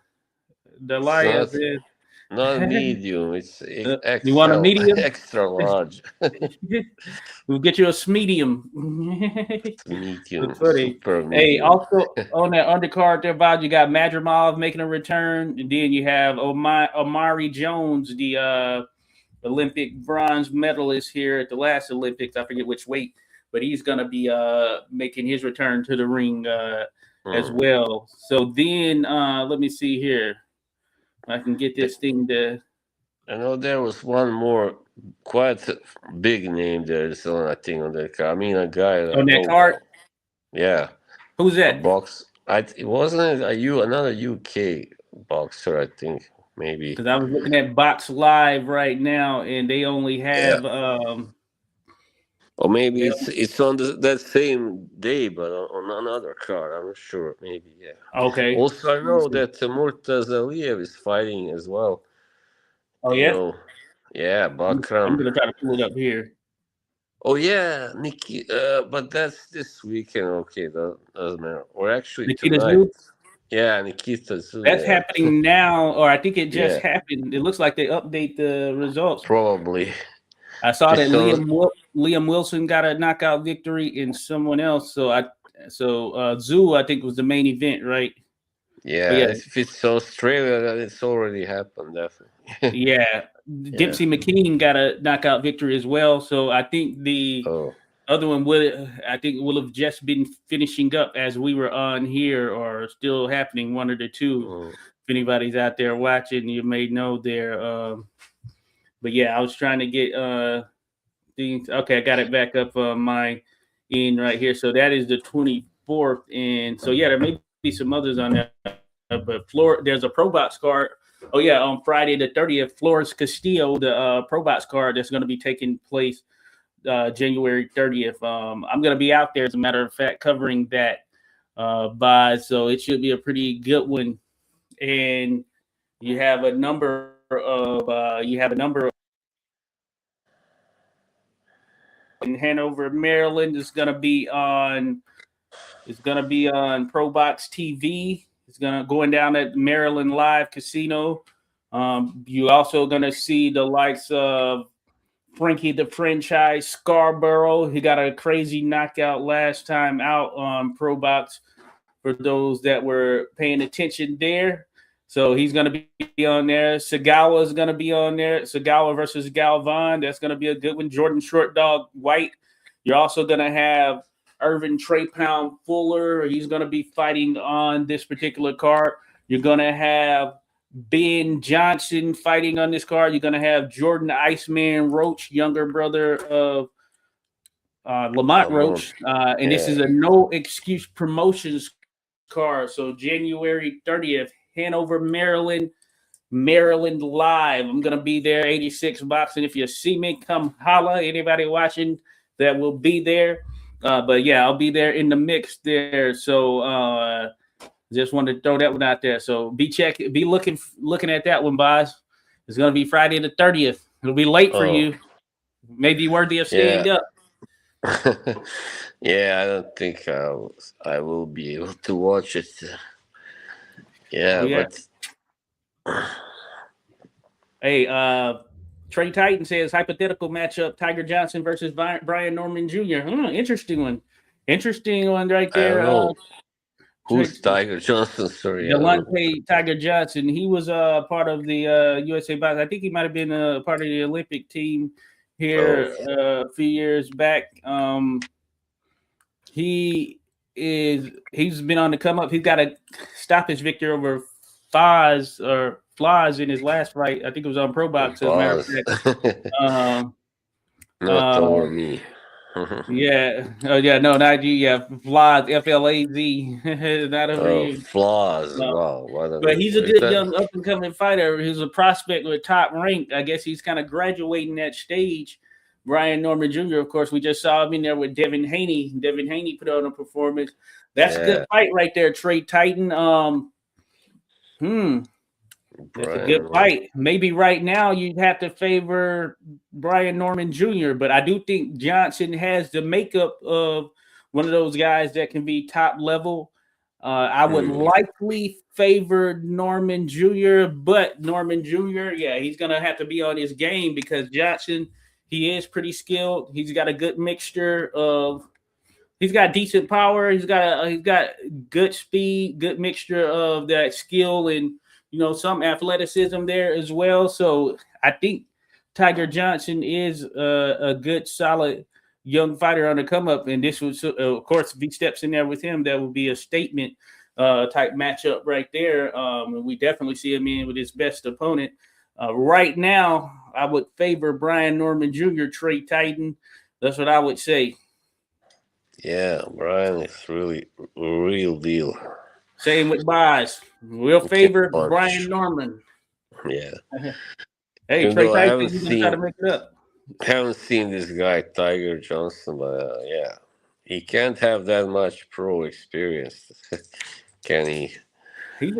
[SPEAKER 2] It's
[SPEAKER 1] Elias is.
[SPEAKER 2] not medium, it's
[SPEAKER 1] You want a
[SPEAKER 2] XL,
[SPEAKER 1] medium?
[SPEAKER 2] extra large.
[SPEAKER 1] We'll get you a medium.
[SPEAKER 2] Medium,
[SPEAKER 1] Funny.
[SPEAKER 2] super
[SPEAKER 1] Hey,
[SPEAKER 2] medium.
[SPEAKER 1] also on that undercard there, Bob, you got Madrimov making a return, and then you have Omari Jones, the Olympic bronze medalist here at the last Olympics. I forget which weight, but he's going to be making his return to the ring as well. So then, let me see here. I can get this thing to.
[SPEAKER 2] I know there was one more quite big name there. So I think on that card. I mean, a guy I
[SPEAKER 1] On that
[SPEAKER 2] know
[SPEAKER 1] card?
[SPEAKER 2] well. Yeah,
[SPEAKER 1] Who's
[SPEAKER 2] a
[SPEAKER 1] that?
[SPEAKER 2] box. It wasn't another UK boxer. I think maybe.
[SPEAKER 1] Because I was looking at Box Live right now, and they only have.
[SPEAKER 2] Or maybe it's on that same day, but on another card. I'm not sure. Maybe
[SPEAKER 1] Okay.
[SPEAKER 2] Also, I know that Murtaz Aliyev is fighting as well.
[SPEAKER 1] Oh
[SPEAKER 2] You
[SPEAKER 1] yeah.
[SPEAKER 2] know, yeah,
[SPEAKER 1] I'm
[SPEAKER 2] Bakram.
[SPEAKER 1] gonna try to pull it up here.
[SPEAKER 2] Oh yeah, Nikki. But that's this weekend. Okay, that doesn't matter. Or actually
[SPEAKER 1] Nikita
[SPEAKER 2] tonight.
[SPEAKER 1] Zoo.
[SPEAKER 2] Yeah, Nikita Zoo.
[SPEAKER 1] That's
[SPEAKER 2] Yeah,
[SPEAKER 1] happening now, or I think it just
[SPEAKER 2] yeah,
[SPEAKER 1] happened. It looks like they update the results.
[SPEAKER 2] probably.
[SPEAKER 1] I saw that
[SPEAKER 2] Just on.
[SPEAKER 1] Liam Wilson got a knockout victory in someone else. So Zoo, I think, was the main event, right? Oh
[SPEAKER 2] Yeah,
[SPEAKER 1] yeah,
[SPEAKER 2] if it's Australia, then it's already happened. Definitely.
[SPEAKER 1] yeah.
[SPEAKER 2] Yeah.
[SPEAKER 1] Gypsy McKean got a knockout victory as well. So I think the
[SPEAKER 2] Oh.
[SPEAKER 1] other one will have just been finishing up as we were on here, or still happening, one of the two.
[SPEAKER 2] Mm.
[SPEAKER 1] If anybody's out there watching, you may know there. But yeah, I was trying to get things. Okay, I got it back up on my end right here. So that is the 24th, and so yeah, there may be some others on there. But there's a Pro Box card. Oh yeah, on Friday the 30th, Flores Castillo, the Pro Box card that's going to be taking place January 30th. I'm going to be out there, as a matter of fact, covering that so it should be a pretty good one. And you have a number in Hanover, Maryland. It's going to be on Pro Box TV. It's going down at Maryland Live Casino. You also going to see the likes of Frankie the Franchise Scarborough. He got a crazy knockout last time out on Pro Box for those that were paying attention there. So he's going to be on there. Sagawa is going to be on there. Sagawa versus Galvan. That's going to be a good one. Jordan Short Dog White. You're also going to have Irvin Trey Pound Fuller. He's going to be fighting on this particular card. You're going to have Ben Johnson fighting on this card. You're going to have Jordan Iceman Roach, younger brother of Lamont Roach. And this is a no excuse promotions card. So January 30th, Hanover, Maryland Live. I'm going to be there, 86 Boxing. If you see me, come holla. Anybody watching that will be there. But yeah, I'll be there in the mix there. So just wanted to throw that one out there. So be looking at that one, boys. It's going to be Friday the 30th. It'll be late for you. Maybe worthy of staying up.
[SPEAKER 2] Yeah, I don't think I will be able to watch it. But
[SPEAKER 1] hey, Trey Titan says hypothetical matchup: Tiger Johnson versus Brian Norman Jr. Interesting one right there.
[SPEAKER 2] I don't know. Who's Tiger Johnson? Sorry,
[SPEAKER 1] Delonte Tiger Johnson. He was part of the USA Boxing. I think he might have been a part of the Olympic team here a few years back. He's been on the come up. He's got a stoppage victory over Flaws in his last fight. I think it was on Pro Box, as a matter of
[SPEAKER 2] Boss.
[SPEAKER 1] fact. Um,
[SPEAKER 2] Not
[SPEAKER 1] uh,
[SPEAKER 2] over me.
[SPEAKER 1] yeah. Oh, yeah. No, not you. Yeah. Flaz, Flaz. Not over
[SPEAKER 2] Oh,
[SPEAKER 1] you.
[SPEAKER 2] flaws.
[SPEAKER 1] No.
[SPEAKER 2] Wow, what a
[SPEAKER 1] But
[SPEAKER 2] good.
[SPEAKER 1] he's a
[SPEAKER 2] Is
[SPEAKER 1] good
[SPEAKER 2] that
[SPEAKER 1] young up and coming fighter. He's a prospect with top rank. I guess he's kind of graduating that stage. Brian Norman Jr., of course, we just saw him in there with Devin Haney. Devin Haney put on a performance. That's a good
[SPEAKER 2] yeah,
[SPEAKER 1] fight right there, Trey Titan. Hmm, that's a good
[SPEAKER 2] Brian?
[SPEAKER 1] fight. Maybe right now you'd have to favor Brian Norman Jr., but I do think Johnson has the makeup of one of those guys that can be top level. I would
[SPEAKER 2] Hmm.
[SPEAKER 1] likely favor Norman Jr., but Norman Jr., yeah, he's gonna have to be on his game because Johnson, he is pretty skilled. He's got a good mixture of he's got decent power. He's got good speed, good mixture of that skill and some athleticism there as well. So I think Tiger Johnson is a good, solid young fighter on the come up, and this was of course if he steps in there with him, that would be a statement type matchup right there. And we definitely see him in with his best opponent. Right now, I would favor Brian Norman Jr., Trey Titan. That's what I would say.
[SPEAKER 2] Yeah, Brian is really a real deal.
[SPEAKER 1] Same with buys. We'll
[SPEAKER 2] He can
[SPEAKER 1] favor Brian
[SPEAKER 2] punch.
[SPEAKER 1] Norman.
[SPEAKER 2] Yeah,
[SPEAKER 1] Hey,
[SPEAKER 2] even
[SPEAKER 1] Trey
[SPEAKER 2] though I
[SPEAKER 1] Tyson, he's gonna try to make it up.
[SPEAKER 2] haven't seen this guy Tiger Johnson, but yeah, he can't have that much pro experience, can he?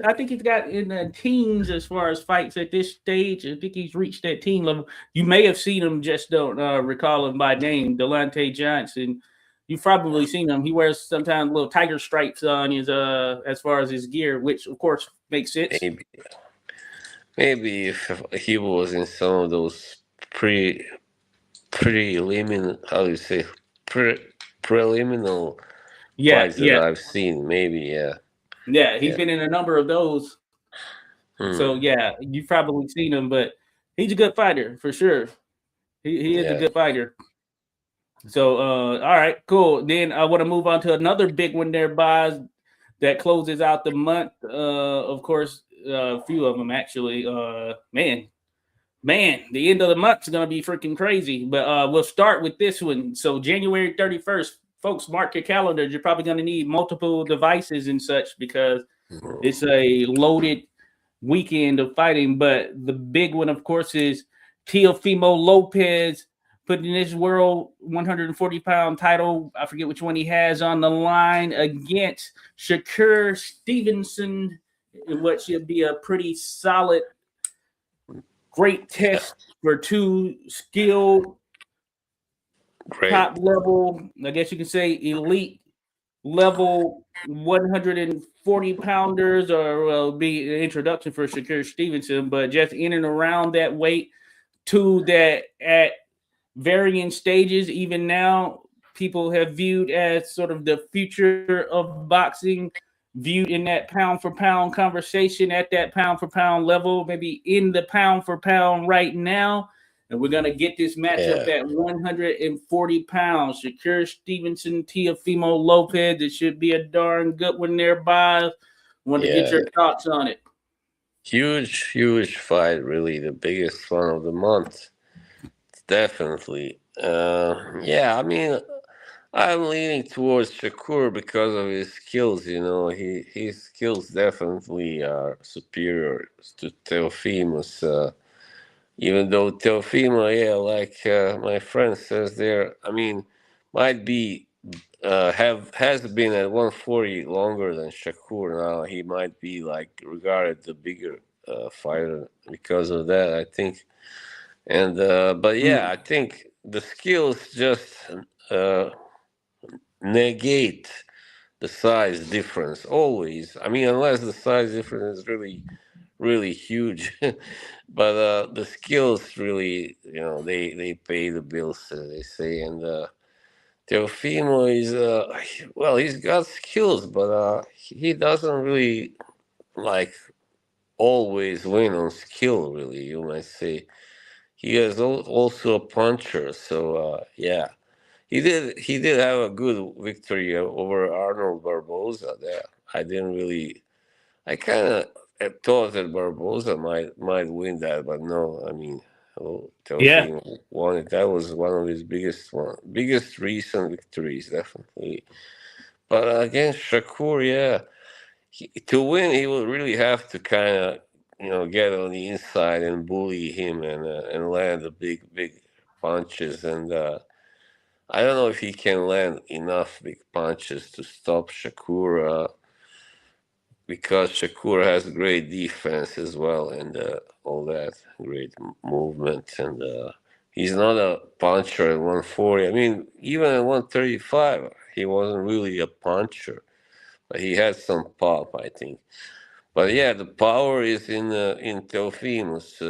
[SPEAKER 1] I think he's got in the teens as far as fights at this stage. I think he's reached that teen level. You may have seen him, just don't recall him by name. Delonte Johnson. You've probably seen him. He wears sometimes little tiger stripes on his as far as his gear, which of course makes sense.
[SPEAKER 2] Maybe, maybe if he was in some of those pre preliminary, how do you say, pre preliminary
[SPEAKER 1] Yeah,
[SPEAKER 2] fights that
[SPEAKER 1] yeah,
[SPEAKER 2] I've seen, maybe, yeah,
[SPEAKER 1] yeah. He's
[SPEAKER 2] yeah,
[SPEAKER 1] been in a number of those. So
[SPEAKER 2] hmm,
[SPEAKER 1] yeah, you've probably seen him, but he's a good fighter for sure. He is a
[SPEAKER 2] yeah,
[SPEAKER 1] good fighter. So all right, cool. Then I want to move on to another big one there, Boz, that closes out the month. Of course, a few of them actually. Man, the end of the month is gonna be freaking crazy. But we'll start with this one. So January 31st, folks, mark your calendars. You're probably gonna need multiple devices and such because
[SPEAKER 2] hmm,
[SPEAKER 1] it's a loaded weekend of fighting. But the big one, of course, is Teofimo Lopez putting his world 140-pound title. I forget which one he has on the line against Shakur Stevenson, in what should be a pretty solid, great
[SPEAKER 2] yeah,
[SPEAKER 1] test for two skilled,
[SPEAKER 2] great,
[SPEAKER 1] top level, I guess you can say elite level 140 pounders, or be an introduction for Shakur Stevenson, but just in and around that weight, two that at varying stages, even now, people have viewed as sort of the future of boxing, viewed in that pound for pound conversation at that pound for pound level, maybe in the pound for pound right now. And we're going to get this matchup
[SPEAKER 2] yeah,
[SPEAKER 1] at 140 pounds. Shakur Stevenson, Teofimo Lopez. It should be a darn good one there, Bob. Want to get
[SPEAKER 2] yeah,
[SPEAKER 1] your thoughts on it.
[SPEAKER 2] huge fight, really the biggest one of the month, definitely. Yeah, I mean, I'm leaning towards Shakur because of his skills. You know, his skills definitely are superior to Teofimo's. Even though Teofimo, yeah, like my friend says there, I mean, might be have has been at 140 longer than Shakur now. He might be like regarded the bigger fighter because of that, I think. And but yeah,
[SPEAKER 1] Mm.
[SPEAKER 2] I think the skills just uh, negate the size difference always. I mean, unless the size difference is really huge, but the skills really, they pay the bills, as they say. And Teofimo is well, he's got skills, but he doesn't really like always win on skill. Really, you might say he is also a puncher. So yeah. He did have a good victory over Arnold Barboza there. I didn't really. I kind of thought that Barboza might win that, but no. I mean,
[SPEAKER 1] Yeah.
[SPEAKER 2] Teofimo won it. That was one of his biggest recent victories, definitely. But against Shakur, yeah, to win, he will really have to kind of get on the inside and bully him and land the big punches. And I don't know if he can land enough big punches to stop Shakur. Because Shakur has great defense as well, and all that great movement, and he's not a puncher at 140. I mean, even at 135, he wasn't really a puncher, but he had some pop, I think. But yeah, the power is in Teofimo's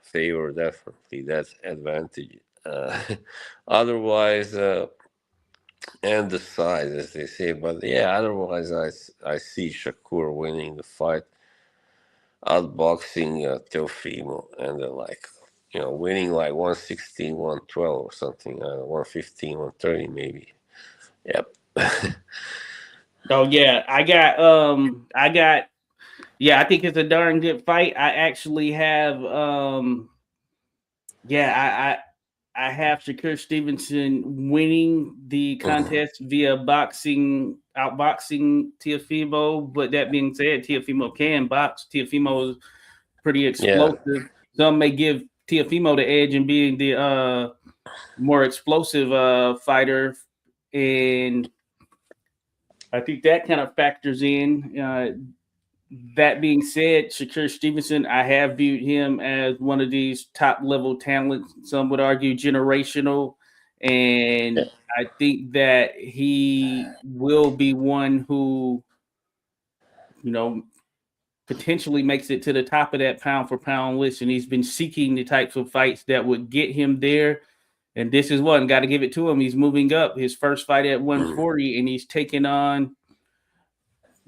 [SPEAKER 2] favor, definitely. That's advantage. Otherwise, and the size, as they say. But yeah, otherwise, I see Shakur winning the fight, outboxing Teofimo, and like winning like 116, 112 or something, 115, 130 maybe. Yep.
[SPEAKER 1] Oh yeah, yeah, I think it's a darn good fight. I actually have yeah, I have Shakur Stevenson winning the contest via outboxing Teofimo. But that being said, Teofimo can box. Teofimo is pretty
[SPEAKER 2] Yeah.
[SPEAKER 1] explosive. Some may give Teofimo the edge in being the more explosive fighter, and I think that kind of factors in. That being said, Shakur Stevenson, I have viewed him as one of these top level talents. Some would argue generational. And I think that he will be one who, potentially makes it to the top of that pound for pound list. And he's been seeking the types of fights that would get him there. And this is one, got to give it to him. He's moving up. His first fight at 140, and he's taking on,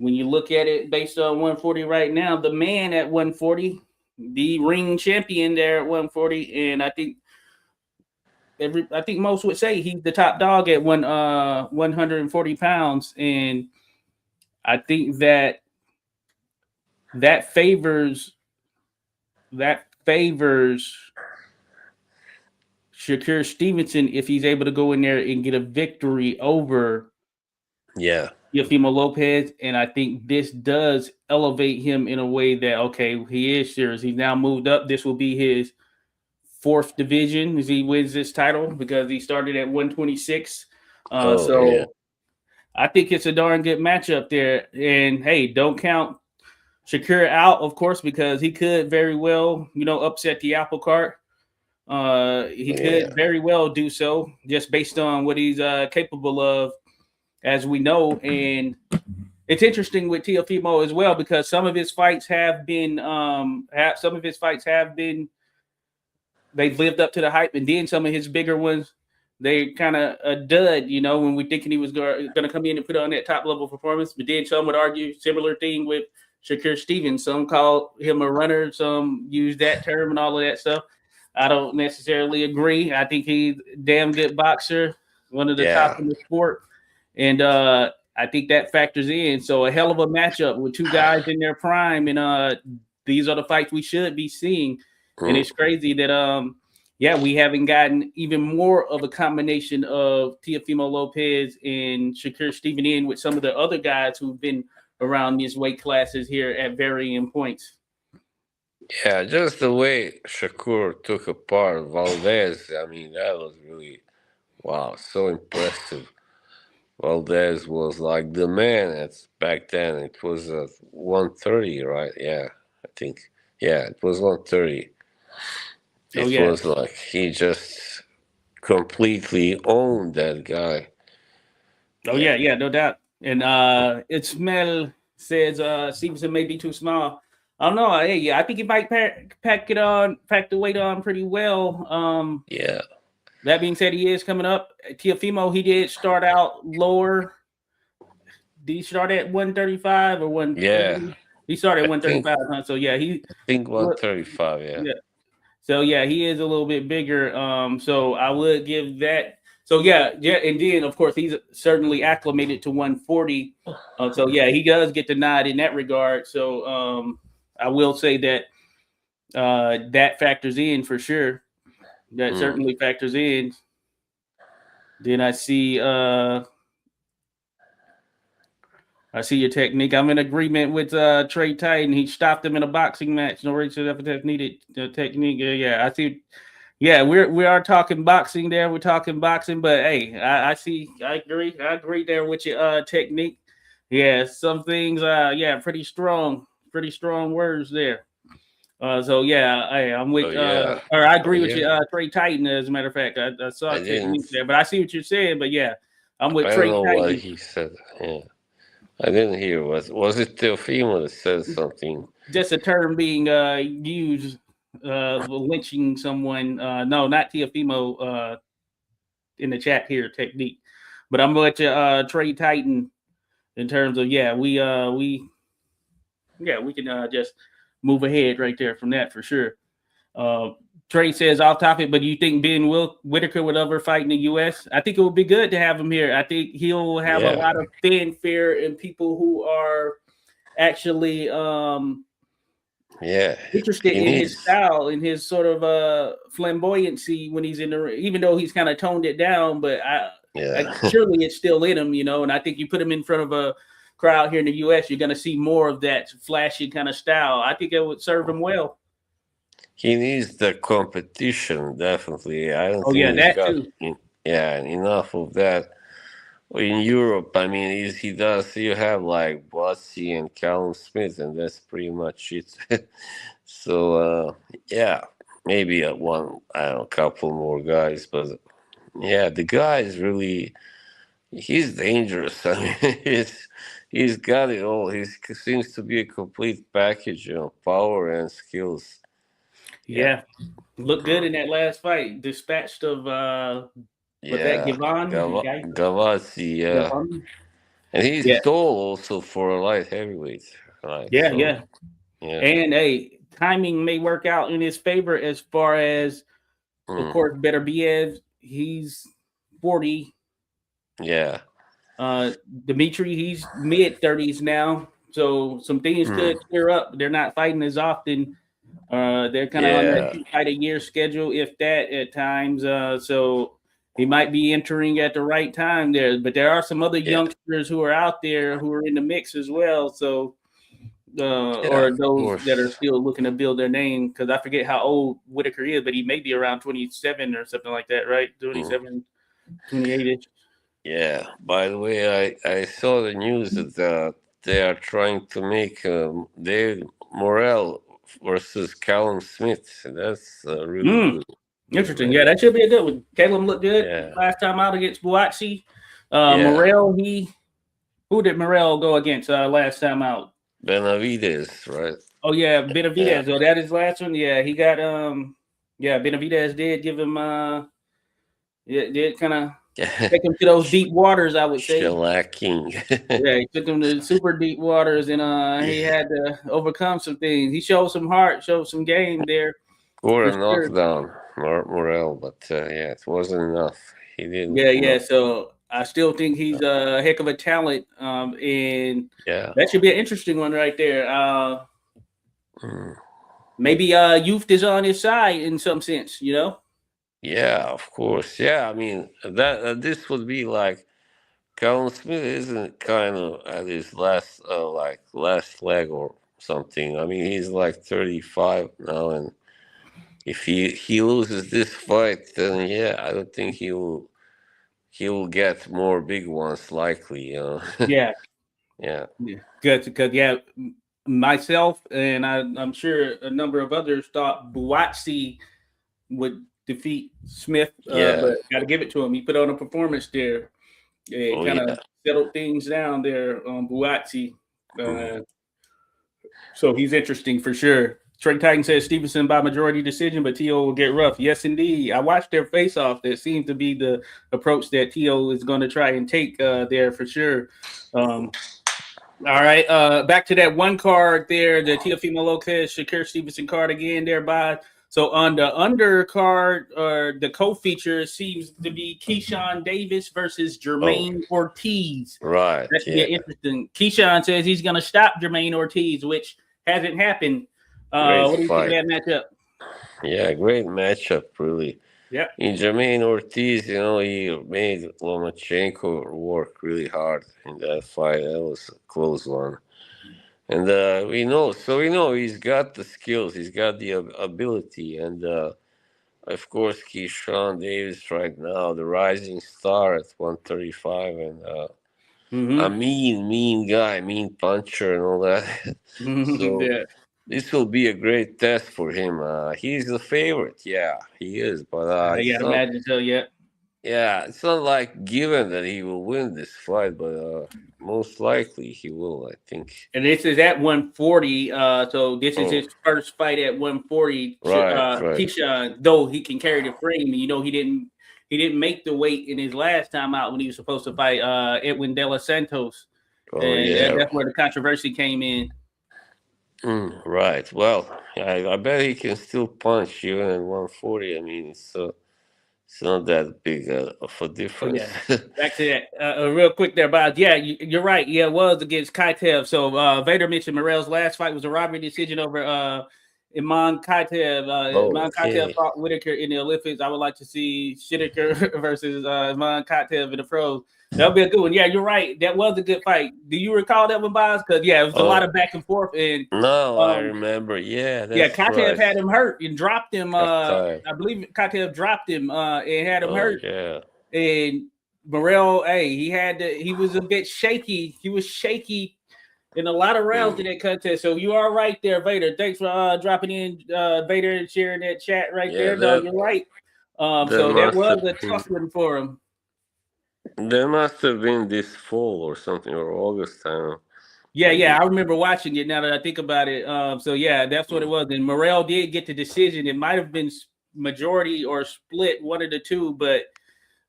[SPEAKER 1] when you look at it based on 140 right now, the man at 140, the ring champion there at 140, and I think most would say he's the top dog at 140 pounds, and I think that favors Shakur Stevenson if he's able to go in there and get a victory over Teofimo Lopez, and I think this does elevate him in a way that, okay, he is serious. He's now moved up. This will be his fourth division as he wins this title because he started at 126. I think it's a darn good matchup there. And hey, don't count Shakur out, of course, because he could very well, upset the apple cart. He could very well do so just based on what he's capable of, as we know. And it's interesting with Teofimo as well because some of his fights have been they've lived up to the hype, and then some of his bigger ones they kind of a dud. When we thinking he was going to come in and put on that top level performance, but then some would argue similar thing with Shakur Stevens. Some call him a runner, some use that term and all of that stuff. I don't necessarily agree. I think he's a damn good boxer, one of the top in the sport. And I think that factors in. So a hell of a matchup with two guys in their prime. And these are the fights we should be seeing. And it's crazy that, we haven't gotten even more of a combination of Teofimo Lopez and Shakur Stevenson in with some of the other guys who've been around these weight classes here at varying points.
[SPEAKER 2] Yeah, just the way Shakur took apart Valdez, I mean, that was really, wow, so impressive. Valdez was like the man back then. It was 130, right? Yeah, I think. Yeah, it was 130. It was like he just completely owned that guy.
[SPEAKER 1] Yeah, no doubt. And Ismail says Stevenson may be too small. I don't know. Hey, I think he might pack the weight on pretty well. That being said, he is coming up. Teofimo, he did start out lower. Did he start at 135 or 130?
[SPEAKER 2] Yeah.
[SPEAKER 1] He started at 135, huh? So yeah,
[SPEAKER 2] I think 135, yeah.
[SPEAKER 1] So yeah, he is a little bit bigger. So I would give that So yeah, and then of course he's certainly acclimated to 140. So yeah, he does get the nod in that regard. So I will say that that factors in for sure. That certainly factors in. Then I see your technique. I'm in agreement with Trey Titan. He stopped him in a boxing match. No reason effort needed. The technique. Yeah, I see. Yeah, we are talking boxing there. We're talking boxing, but hey, I see. I agree there with your technique. Yeah, some things. Yeah, pretty strong words there. So yeah, I'm with.
[SPEAKER 2] Oh yeah.
[SPEAKER 1] Or I
[SPEAKER 2] Oh
[SPEAKER 1] agree with you,
[SPEAKER 2] yeah.
[SPEAKER 1] Trey Titan. As a matter of fact, I saw
[SPEAKER 2] I didn't.
[SPEAKER 1] technique there, but I see what you're saying. But yeah, I'm with
[SPEAKER 2] I don't
[SPEAKER 1] Trey
[SPEAKER 2] know what
[SPEAKER 1] Titan.
[SPEAKER 2] he said. Yeah. I didn't hear. Was it Teofimo that said something?
[SPEAKER 1] Just a term being used lynching someone. No, not Teofimo in the chat here, technique. But I'm with you, Trey Titan in terms of we can just move ahead right there from that for sure. Trey says off topic, but do you think Ben Whitaker would ever fight in the U.S.? I think it would be good to have him here. I think he'll have a lot of fanfare and people who are actually interested in his style and his sort of flamboyancy when he's in the ring, even though he's kind of toned it down, but surely it's still in him, and I think you put him in front of a crowd here in the US, you're going to see more of that flashy kind of style. I think it would serve him well.
[SPEAKER 2] He needs the competition, definitely. I don't think
[SPEAKER 1] he's got
[SPEAKER 2] enough of that. In Europe, I mean, he does. You have like Bossy and Callum Smith, and that's pretty much it. So yeah, maybe a couple more guys, but yeah, the guy is he's dangerous. I mean, he's got it all. He seems to be a complete package, power and skills.
[SPEAKER 1] Yeah, looked good in that last fight. Dispatched of
[SPEAKER 2] Gavazzi, yeah. And he's tall also for a light heavyweight. Right?
[SPEAKER 1] Yeah. And timing may work out in his favor as far as, of course, Beterbiev. He's 40.
[SPEAKER 2] Yeah.
[SPEAKER 1] Dimitri, he's mid-30s now. So some things could clear up. They're not fighting as often. They're kind of on that 2-fight-a-year schedule, if that, at times. So he might be entering at the right time there. But there are some other youngsters who are out there who are in the mix as well. So, or those that are still looking to build their name. Because I forget how old Whitaker is, but he may be around 27 or something like that, right? 27, 28-ish.
[SPEAKER 2] Yeah. By the way, I saw the news that they are trying to make Dave Morrell versus Callum Smith. That's really good.
[SPEAKER 1] Interesting. Yeah, that should be a good one. Caleb looked good last time out against Buatsi. Morrell, who did Morrell go against last time out?
[SPEAKER 2] Benavidez, right?
[SPEAKER 1] Oh yeah, Benavidez. So that is last one. Yeah, he got Benavidez did give him did kind of take him to those deep waters, I would say.
[SPEAKER 2] Shellacking.
[SPEAKER 1] He took him to super deep waters, and he had to overcome some things. He showed some heart, showed some game there.
[SPEAKER 2] Or a knockdown, Morrell, but it wasn't enough. He didn't.
[SPEAKER 1] Yeah. So I still think he's a heck of a talent, and that should be an interesting one right there. Maybe youth is on his side in some sense,
[SPEAKER 2] Yeah, of course. Yeah, I mean this would be like Callum Smith isn't kind of at his last leg or something. I mean he's like 35 now, and if he loses this fight, then I don't think he will get more big ones likely.
[SPEAKER 1] Yeah. Good, because myself and I'm sure a number of others thought Buatsi would defeat Smith, but got to give it to him. He put on a performance there. Kind of settled things down there on Buatsi. So he's interesting for sure. Trey Titan says Stevenson by majority decision, but T.O. will get rough. Yes, indeed. I watched their face-off. That seems to be the approach that T.O. is going to try and take there for sure. All right. Back to that one card there, the Teofimo Lopez, Shakur Stevenson card again there by So on the undercard or the co-feature seems to be Keyshawn Davis versus
[SPEAKER 2] Oh,
[SPEAKER 1] Jermaine Ortiz.
[SPEAKER 2] right.
[SPEAKER 1] That should be
[SPEAKER 2] Yeah.
[SPEAKER 1] interesting. Keyshawn says he's going to stop Jermaine Ortiz, which hasn't happened.
[SPEAKER 2] Great
[SPEAKER 1] What do you think
[SPEAKER 2] fight.
[SPEAKER 1] of that matchup?
[SPEAKER 2] Yeah, great matchup, really.
[SPEAKER 1] Yep.
[SPEAKER 2] In Jermaine Ortiz, he made Lomachenko work really hard in that fight. That was a close one. And we know he's got the skills, he's got the ability, and of course, Keyshawn Davis right now, the rising star at 135, and a
[SPEAKER 1] Mm-hmm.
[SPEAKER 2] mean guy, mean puncher, and all that. So
[SPEAKER 1] Yeah.
[SPEAKER 2] this will be a great test for him. He's the favorite, yeah, he is, but
[SPEAKER 1] I
[SPEAKER 2] it's
[SPEAKER 1] got to
[SPEAKER 2] not.
[SPEAKER 1] imagine so. Yeah.
[SPEAKER 2] Yeah, it's not like given that he will win this fight, but most likely he will. I think.
[SPEAKER 1] And this is at 140. So this is
[SPEAKER 2] Oh,
[SPEAKER 1] his first fight at 140.
[SPEAKER 2] right, right.
[SPEAKER 1] Keyshawn, though he can carry the frame, he didn't make the weight in his last time out when he was supposed to fight Edwin De Los Santos,
[SPEAKER 2] Oh,
[SPEAKER 1] and
[SPEAKER 2] yeah.
[SPEAKER 1] that's where the controversy came in.
[SPEAKER 2] Right. Well, I bet he can still punch even at 140. I mean, it's not that big of a
[SPEAKER 1] Oh
[SPEAKER 2] difference.
[SPEAKER 1] yeah. Back to that real quick there, Bob. Yeah, you're right. Yeah, it was against Kaitev. So Vader mentioned Morrell's last fight was a robbery decision over Iman Kaitev. Iman Kaitev
[SPEAKER 2] Okay.
[SPEAKER 1] fought Whitaker in the Olympics. I would like to see Whitaker versus Iman Kaitev in the pros. That'll be a good one. Yeah, you're right. That was a good fight. Do you recall that one, Bob? Because yeah, it was a lot
[SPEAKER 2] Oh,
[SPEAKER 1] of back and forth, and
[SPEAKER 2] now I
[SPEAKER 1] um,
[SPEAKER 2] remember. Yeah,
[SPEAKER 1] yeah,
[SPEAKER 2] that's
[SPEAKER 1] Katev
[SPEAKER 2] right.
[SPEAKER 1] had him hurt and dropped him.
[SPEAKER 2] That time.
[SPEAKER 1] I believe Katev dropped him and had him
[SPEAKER 2] Oh,
[SPEAKER 1] hurt.
[SPEAKER 2] yeah.
[SPEAKER 1] And Morrell, hey, he was a bit shaky. He was shaky in a lot of rounds in that contest. So you are right there, Vader. Thanks for dropping in, Vader, and sharing that chat right
[SPEAKER 2] Yeah,
[SPEAKER 1] there. No, you're right.
[SPEAKER 2] that
[SPEAKER 1] So that
[SPEAKER 2] must
[SPEAKER 1] was
[SPEAKER 2] have
[SPEAKER 1] a
[SPEAKER 2] been
[SPEAKER 1] tough one for him.
[SPEAKER 2] this fall or something, or August time.
[SPEAKER 1] Yeah,
[SPEAKER 2] Maybe.
[SPEAKER 1] I remember watching it. Now that I think about it, so yeah, that's what it
[SPEAKER 2] Mm.
[SPEAKER 1] was. And Morrell did get the decision. It might have been majority or split, one of the two, but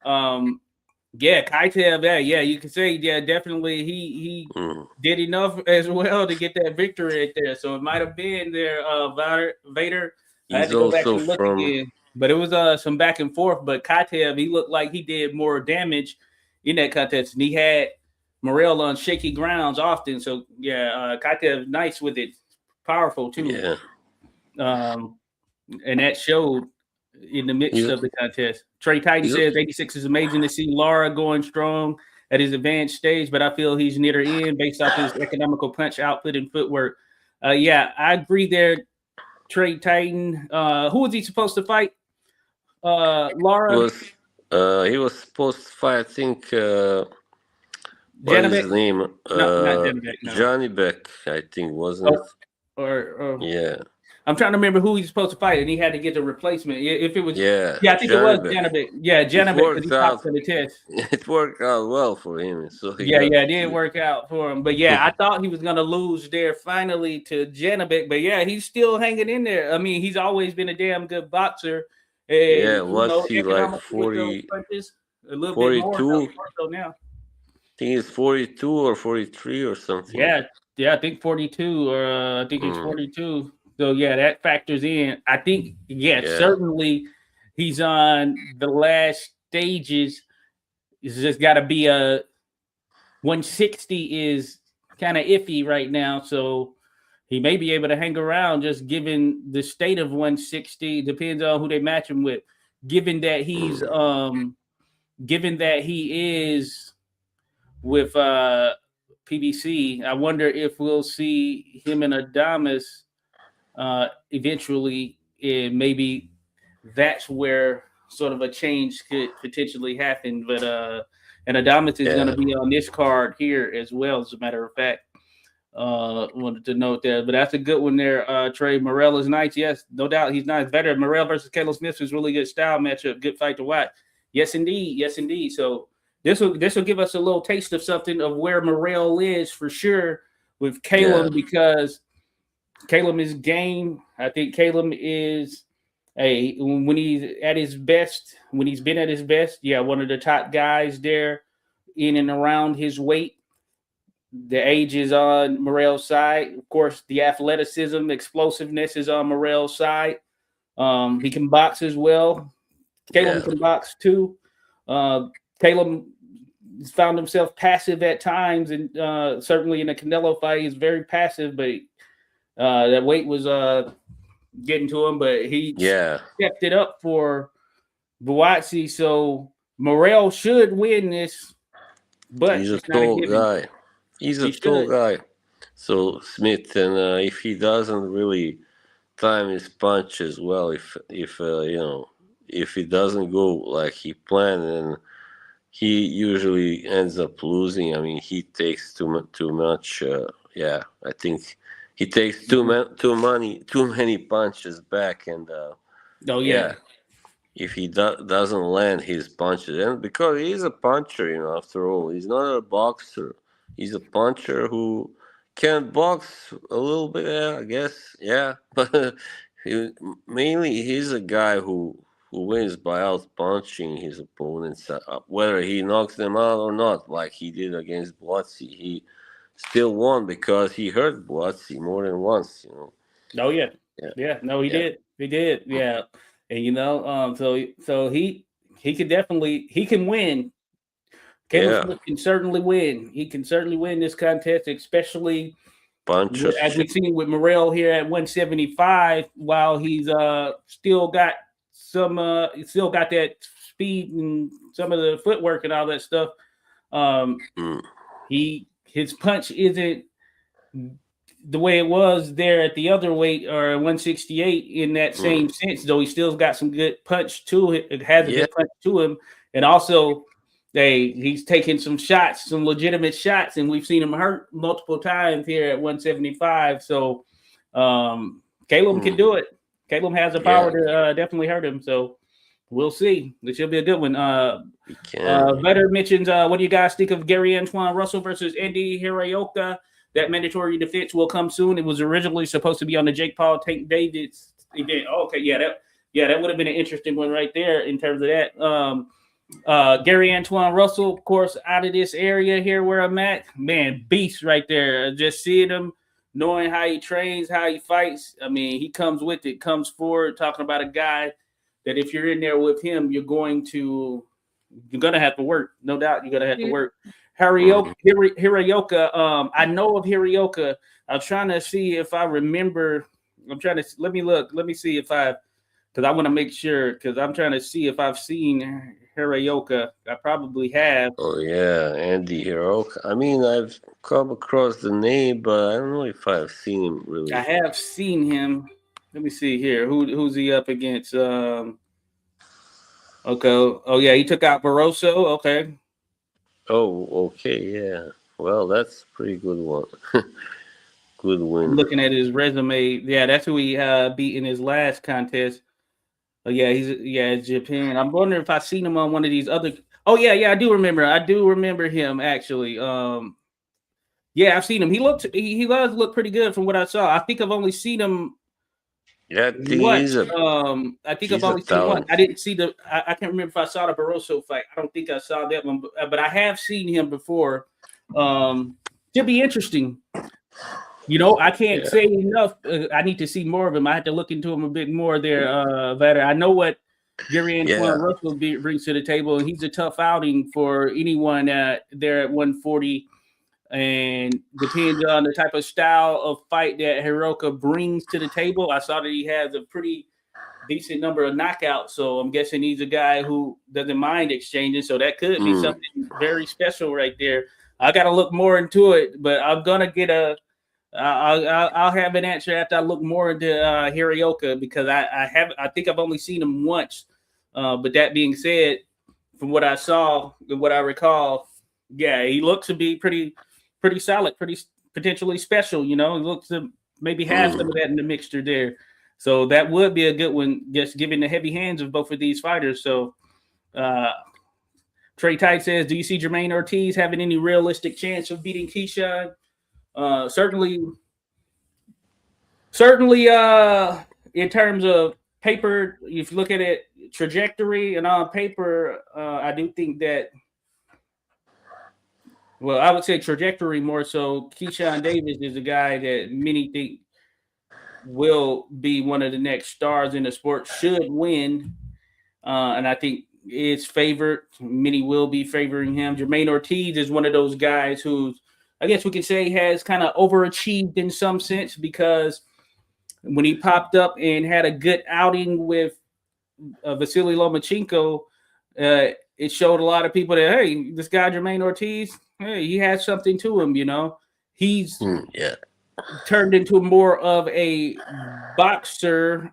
[SPEAKER 1] um, yeah, Kaitev, yeah, you can say, yeah, definitely he
[SPEAKER 2] Mm.
[SPEAKER 1] did enough as well to get that victory right there. So it might have been there, Vader. I had
[SPEAKER 2] He's
[SPEAKER 1] to go back
[SPEAKER 2] also
[SPEAKER 1] and look
[SPEAKER 2] from.
[SPEAKER 1] again, but it was some back and forth. But Kaitev, he looked like he did more damage in that contest, and he had Morrell on shaky grounds often. So yeah, Kaitev nice with it, powerful too.
[SPEAKER 2] Yeah.
[SPEAKER 1] Um, and that showed in the midst
[SPEAKER 2] He's,
[SPEAKER 1] of the contest. Trey Titan
[SPEAKER 2] he's
[SPEAKER 1] says 86 is amazing to see Lara going strong at his advanced stage, but I feel he's near the end based off his economical punch output and footwork. Yeah, I agree there, Trey Titan. Who was he supposed to fight? Lara
[SPEAKER 2] was he was supposed to fight, I think, what is
[SPEAKER 1] Janabek?
[SPEAKER 2] his name?
[SPEAKER 1] No, not Janabek, no.
[SPEAKER 2] Johnny Beck, I think, wasn't it?
[SPEAKER 1] Oh, or
[SPEAKER 2] Yeah.
[SPEAKER 1] I'm trying to remember who he's supposed to fight, and he had to get the replacement. If it was,
[SPEAKER 2] Yeah,
[SPEAKER 1] yeah, I think it
[SPEAKER 2] Johnny
[SPEAKER 1] was
[SPEAKER 2] Beck.
[SPEAKER 1] Janabek. Yeah,
[SPEAKER 2] It
[SPEAKER 1] Janabek because
[SPEAKER 2] worked
[SPEAKER 1] he stopped
[SPEAKER 2] out.
[SPEAKER 1] for the test.
[SPEAKER 2] It worked out well for him, so he
[SPEAKER 1] Yeah,
[SPEAKER 2] got.
[SPEAKER 1] it did work out for him. But yeah, I thought he was gonna lose there finally to Janabek. But yeah, he's still hanging in there. I mean, he's always been a damn good boxer. And
[SPEAKER 2] Yeah, what's he like,
[SPEAKER 1] economically with those
[SPEAKER 2] 40,
[SPEAKER 1] punches, a little bit more
[SPEAKER 2] 42?
[SPEAKER 1] so now.
[SPEAKER 2] I think it's 42 or 43 or something.
[SPEAKER 1] Yeah, I think 42, or I think he's
[SPEAKER 2] Mm,
[SPEAKER 1] 42. So yeah, that factors in. I think, yeah,
[SPEAKER 2] yeah,
[SPEAKER 1] certainly he's on the last stages. It's just got to be a 160 is kind of iffy right now, so he may be able to hang around just given the state of 160. Depends on who they match him with. Given that he's
[SPEAKER 2] mm,
[SPEAKER 1] given that he is with PBC, I wonder if we'll see him and Adamas eventually, and maybe that's where sort of a change could potentially happen. But and Adamas is going
[SPEAKER 2] yeah.
[SPEAKER 1] to be on this card here as well, as a matter of fact. Wanted to note that, but that's a good one there. Trey Morrell is nice, yes, no doubt. He's nice. Better Morrell versus Caleb Smith is really good style matchup, good fight to watch. Yes, indeed, yes, indeed. So this will give us a little taste of something of where Morrell is for sure with
[SPEAKER 2] Yeah,
[SPEAKER 1] Caleb, because Caleb is game. I think Caleb is when he's at his best, when he's been at his best, yeah, one of the top guys there in and around his weight. The age is on Morrell's side. Of course, the athleticism, explosiveness is on Morrell's side. He can box as well. Caleb can box too. Caleb found himself passive at times, and certainly in the Canelo fight, he's very passive. But that weight was getting to him, but he stepped it up for Buatsi. So Morrell should win this, but
[SPEAKER 2] he's a tall guy. He's a tall guy. So Smith, and if he doesn't really time his punch as well, if he doesn't go like he planned, and he usually ends up losing. I mean, he takes too much. I think he takes too many punches back, and if he doesn't land his punches, and because he's a puncher, after all, he's not a boxer. He's a puncher who can box a little bit, I guess, but mainly he's a guy who wins by out punching his opponents, whether he knocks them out or not, like he did against Buatsi. He still won because he hurt Buatsi more than once.
[SPEAKER 1] Oh yeah. No, he did. He did. Yeah, and so he could definitely can win. Caleb Smith can certainly win. He can certainly win this contest, especially as we've seen with Morrell here at 175. While he's still got that speed and some of the footwork and all that stuff. His punch isn't the way it was there at the other weight or 168 in that same sense, though he still got some good punch to it. It has a good punch to him, and also he's taking some shots, some legitimate shots, and we've seen him hurt multiple times here at 175. So Caleb can do it. Caleb has the power to definitely hurt him. So we'll see. This should be a good one. Vetter mentions, what do you guys think of Gary Antoine Russell versus Andy Hirayuka? That mandatory defense will come soon. It was originally supposed to be on the Jake Paul Tank Davis event. That would have been an interesting one right there in terms of that. Gary Antoine Russell, of course, out of this area here where I'm at, man, beast right there. Just seeing him, knowing how he trains, how he fights. I mean, he comes with it, comes forward, talking about a guy that if you're in there with him, you're going to have to work. No doubt you're going to have to work. Hirayuka, I know of Hirayuka. I'm trying to see if I remember. Let me look. Let me see because I want to make sure, because I'm trying to see if I've seen Hirayuka. I probably have.
[SPEAKER 2] Oh, yeah, Andy Hirayuka. I mean, I've come across the name, but I don't know if I've seen him really.
[SPEAKER 1] I have seen him. Let me see here. Who's he up against? Okay. Oh, yeah, he took out Barroso. Okay.
[SPEAKER 2] Oh, okay, yeah. Well, that's a pretty good one. Good win.
[SPEAKER 1] I'm looking at his resume. Yeah, that's who he beat in his last contest. Oh, yeah, it's Japan. I'm wondering if I've seen him on one of these other. Oh, yeah, I do remember. I do remember him actually. Yeah, I've seen him. He does look pretty good from what I saw. I think I've only seen him.
[SPEAKER 2] Yeah,
[SPEAKER 1] I think I've only seen one. I didn't see I can't remember if I saw the Barroso fight. I don't think I saw that one, but I have seen him before. It'll be interesting. I can't say enough. I need to see more of him. I had to look into him a bit more there, Vader. I know what Gary Antoine Russell brings to the table, and he's a tough outing for anyone there at 140. And depends on the type of style of fight that Hirayuka brings to the table. I saw that he has a pretty decent number of knockouts, so I'm guessing he's a guy who doesn't mind exchanging. So that could be something very special right there. I got to look more into it, but I'm gonna get I'll have an answer after I look more into Hirayuka, because I think I've only seen him once. But that being said, from what I saw and what I recall, yeah, he looks to be pretty solid, pretty potentially special. He looks to maybe have some of that in the mixture there. So that would be a good one, just given the heavy hands of both of these fighters. So Trey Tide says, do you see Jermaine Ortiz having any realistic chance of beating Keyshawn? Certainly, in terms of paper, if you look at it, trajectory and on paper, I do think that, well, I would say trajectory more so. Keyshawn Davis is a guy that many think will be one of the next stars in the sport, should win. And I think is favored. Many will be favoring him. Jermaine Ortiz is one of those guys who, I guess we could say, has kind of overachieved in some sense, because when he popped up and had a good outing with Vasily Lomachenko, it showed a lot of people that, hey, this guy Jermaine Ortiz, hey, he has something to him. He's turned into more of a boxer.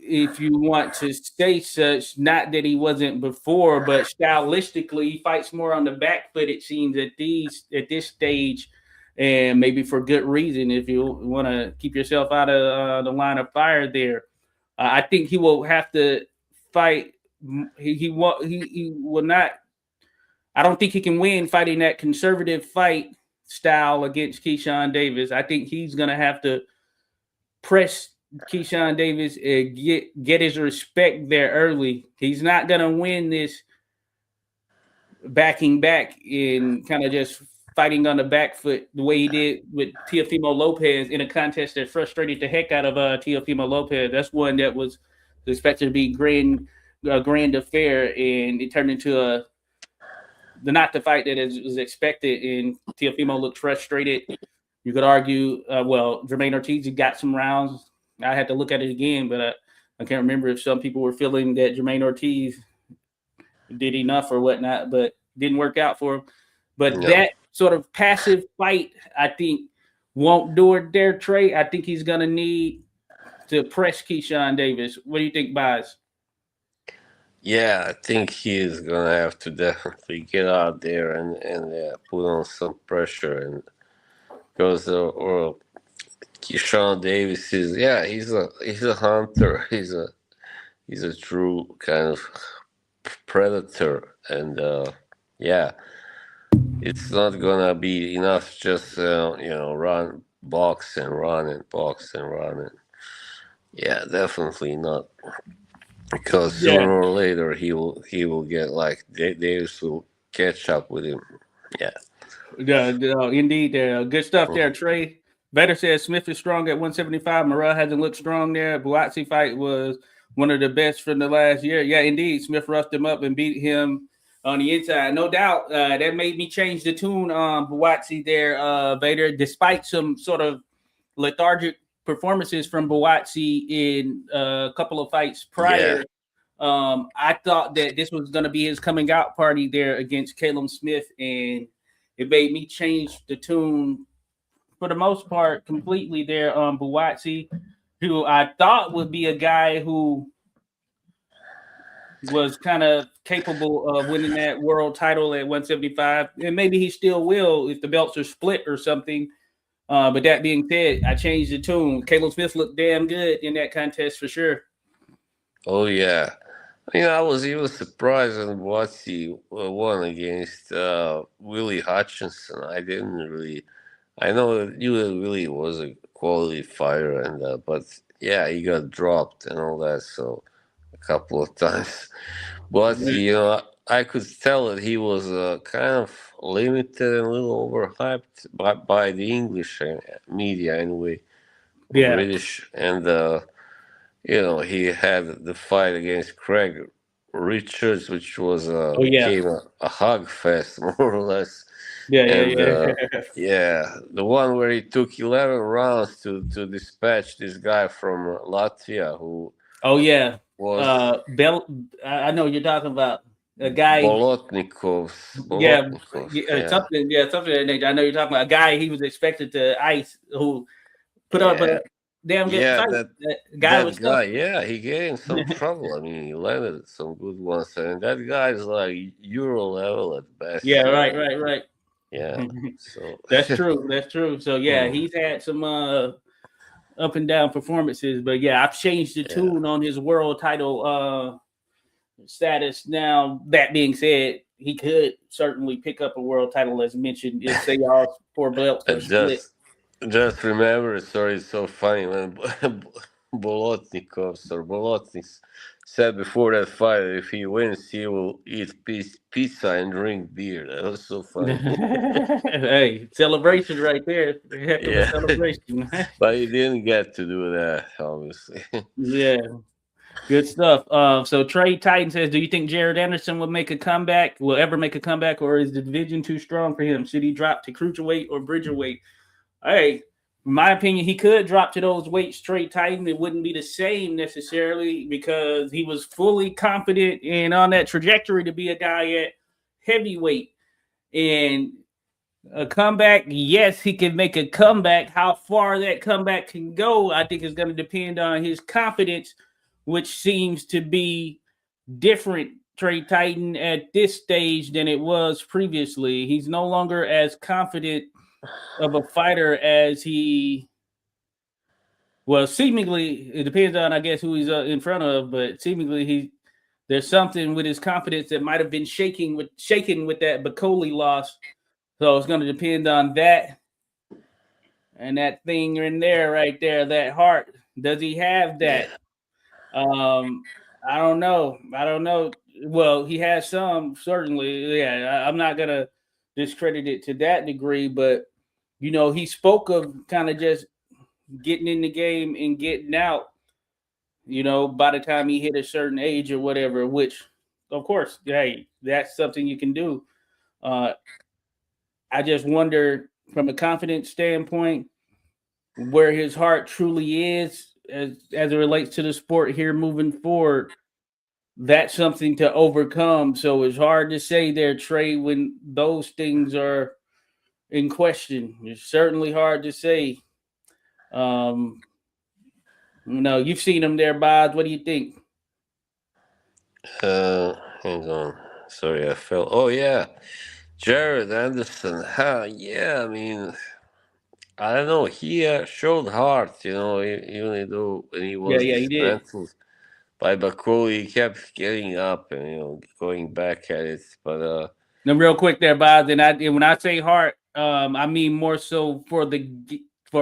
[SPEAKER 1] If you want to say such, not that he wasn't before, but stylistically, he fights more on the back foot, it seems, at this stage, and maybe for good reason. If you want to keep yourself out of the line of fire there, I think he will have to fight. He will not. I don't think he can win fighting that conservative fight style against Keyshawn Davis. I think he's going to have to press Keyshawn Davis and get his respect there early. He's not going to win this backing back and kind of just fighting on the back foot the way he did with Teofimo Lopez in a contest that frustrated the heck out of Teofimo Lopez. That's one that was expected to be a grand affair, and it turned into not the fight that was expected, and Teofimo looked frustrated. You could argue, Jermaine Ortiz got some rounds. I had to look at it again, but I can't remember if some people were feeling that Jermaine Ortiz did enough or whatnot, but didn't work out for him. But that sort of passive fight, I think, won't do it there, Trey. I think he's going to need to press Keyshawn Davis. What do you think, Baz?
[SPEAKER 2] Yeah, I think he is going to have to definitely get out there and put on some pressure, and because Keyshawn Davis is he's a hunter. He's a true kind of predator, and it's not gonna be enough just run, box and run and box and run, and definitely not, because sooner or later he will get, like, Davis will catch up with him.
[SPEAKER 1] Indeed, good stuff there, Trey. Vetter says Smith is strong at 175. Murrah hasn't looked strong there. Buatsi fight was one of the best from the last year. Yeah, indeed. Smith roughed him up and beat him on the inside. No doubt. That made me change the tune on Buatsi there, Vader, despite some sort of lethargic performances from Buatsi in a couple of fights prior. I thought that this was going to be his coming out party there against Caleb Smith, and it made me change the tune for the most part completely there on Buatsi, who I thought would be a guy who was kind of capable of winning that world title at 175, and maybe he still will if the belts are split or something. But that being said, I changed the tune. Caleb Smith looked damn good in that contest for sure.
[SPEAKER 2] Oh yeah. I was even surprised when Buatsi won against Willie Hutchinson. I know that Willie was a quality fighter, and but he got dropped and all that, so a couple of times. Buatsi, I could tell that he was kind of limited and a little overhyped by the English media anyway, British, and he had the fight against Craig Richards, which was became a hug fest, more or less. The one where he took 11 rounds to dispatch this guy from Latvia who was
[SPEAKER 1] I know you're talking about a guy
[SPEAKER 2] Bolotnikov.
[SPEAKER 1] Something that I know you're talking about a guy he was expected to ice, who put up a damn good fight.
[SPEAKER 2] He gave him some trouble. I mean, he landed some good ones, and that guy is like Euro level at best.
[SPEAKER 1] Right.
[SPEAKER 2] Yeah, so
[SPEAKER 1] that's true. So he's had some up and down performances, but I've changed the tune on his world title status. Now, that being said, he could certainly pick up a world title, as mentioned, if say all four belts are split.
[SPEAKER 2] Just remember, sorry, it's so funny when Bolotniks said before that fight if he wins, he will eat pizza and drink beer. That was so funny.
[SPEAKER 1] Hey, celebration right there. A heck of a
[SPEAKER 2] Yeah,
[SPEAKER 1] celebration.
[SPEAKER 2] but he didn't get to do that, obviously.
[SPEAKER 1] Yeah, good stuff. So Trey Titan says, do you think Jared Anderson will make a comeback? Will ever make a comeback, or is the division too strong for him? Should he drop to cruiserweight or bridgerweight? Hey, in my opinion, he could drop to those weights straight Titan. It wouldn't be the same necessarily because he was fully confident and on that trajectory to be a guy at heavyweight. And a comeback, yes, he can make a comeback. How far that comeback can go, I think is going to depend on his confidence, which seems to be different, Trey Titan, at this stage than it was previously. He's no longer as confident of a fighter as he was. Seemingly, it depends on, I guess, who he's in front of, but seemingly there's something with his confidence that might have been shaken with that Bacoli loss. So it's going to depend on that and that thing in there, right there, that heart. Does he have that? I don't know. Well, he has some, certainly. Yeah, I'm not gonna discredit it to that degree, but he spoke of kind of just getting in the game and getting out. By the time he hit a certain age or whatever, which, of course, hey, that's something you can do. Uh, I just wonder, from a confidence standpoint, where his heart truly is as it relates to the sport here moving forward. That's something to overcome. So it's hard to say there, Trey, when those things are in question. It's certainly hard to say. Um, you've seen him there, Bob. What do you think?
[SPEAKER 2] Hang on. Sorry, I fell. Oh, yeah. Jared Anderson. Yeah, I mean, I don't know. He showed heart, even though when he
[SPEAKER 1] Yeah,
[SPEAKER 2] was
[SPEAKER 1] yeah, he did.
[SPEAKER 2] dismantled by Bakoli, he kept getting up and, going back at it. But,
[SPEAKER 1] Now, real quick there, Bob. And when I say heart, I mean more so for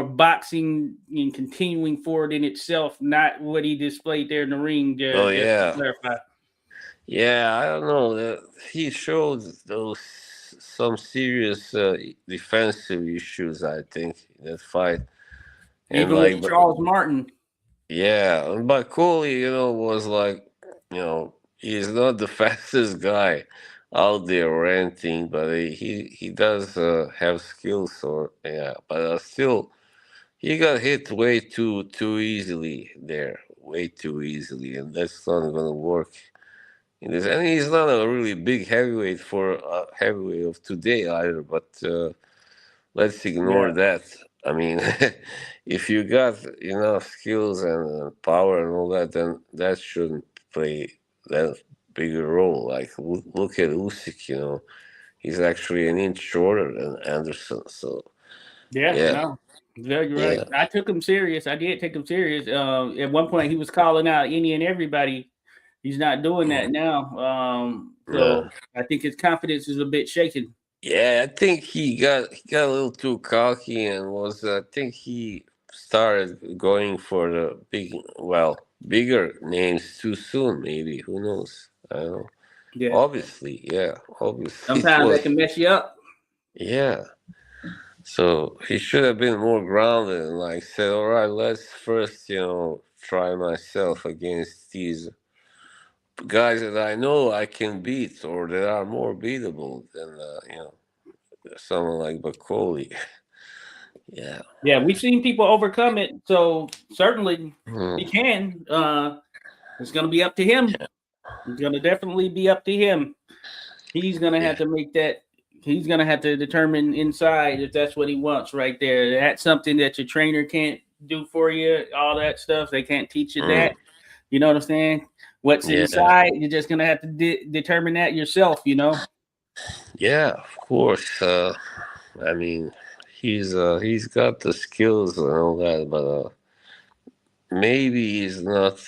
[SPEAKER 1] boxing and continuing forward in itself, not what he displayed there in the ring.
[SPEAKER 2] oh,
[SPEAKER 1] There, just to
[SPEAKER 2] yeah.
[SPEAKER 1] clarify.
[SPEAKER 2] Yeah, I don't know. He showed those some serious defensive issues, I think, in that fight. And
[SPEAKER 1] Even with
[SPEAKER 2] like,
[SPEAKER 1] Charles Martin.
[SPEAKER 2] yeah, but Cooley, was like, he's not the fastest guy out there or anything, but he does have skills, or yeah, but still, he got hit way too easily there, way too easily, and that's not gonna work. And he's not a really big heavyweight for a heavyweight of today either, but let's ignore
[SPEAKER 1] Yeah.
[SPEAKER 2] that. I mean, if you got enough skills and power and all that, then that shouldn't play that bigger role. Like, look at Usyk, he's actually an inch shorter than Anderson. So,
[SPEAKER 1] Yeah,
[SPEAKER 2] yeah,
[SPEAKER 1] no. Yeah, you're right.
[SPEAKER 2] yeah,
[SPEAKER 1] I took him serious. I did take him serious. At one point, he was calling out any and everybody. He's not doing that now.
[SPEAKER 2] no.
[SPEAKER 1] So I think his confidence is a bit shaken.
[SPEAKER 2] Yeah, I think he got a little too cocky and I think he started going for the bigger names too soon. Maybe, who knows? I don't know.
[SPEAKER 1] Yeah.
[SPEAKER 2] Obviously, yeah, obviously it
[SPEAKER 1] Sometimes that
[SPEAKER 2] was.
[SPEAKER 1] can mess you up.
[SPEAKER 2] Yeah, so he should have been more grounded and like said, all right, let's first try myself against these guys that I know I can beat or that are more beatable than someone like Bakoli. Yeah.
[SPEAKER 1] Yeah, we've seen people overcome it. So certainly
[SPEAKER 2] Hmm.
[SPEAKER 1] he can. It's going to be up to him. It's going to definitely be up to him. He's going to have
[SPEAKER 2] Yeah.
[SPEAKER 1] to make that. He's going to have to determine inside if that's what he wants right there. That's something that your trainer can't do for you. All that stuff. They can't teach you
[SPEAKER 2] Mm.
[SPEAKER 1] that. You know what I'm saying? What's
[SPEAKER 2] Yeah.
[SPEAKER 1] inside, you're just going to have to determine that yourself.
[SPEAKER 2] Yeah. Of course. I mean, he's got the skills and all that, but maybe he's not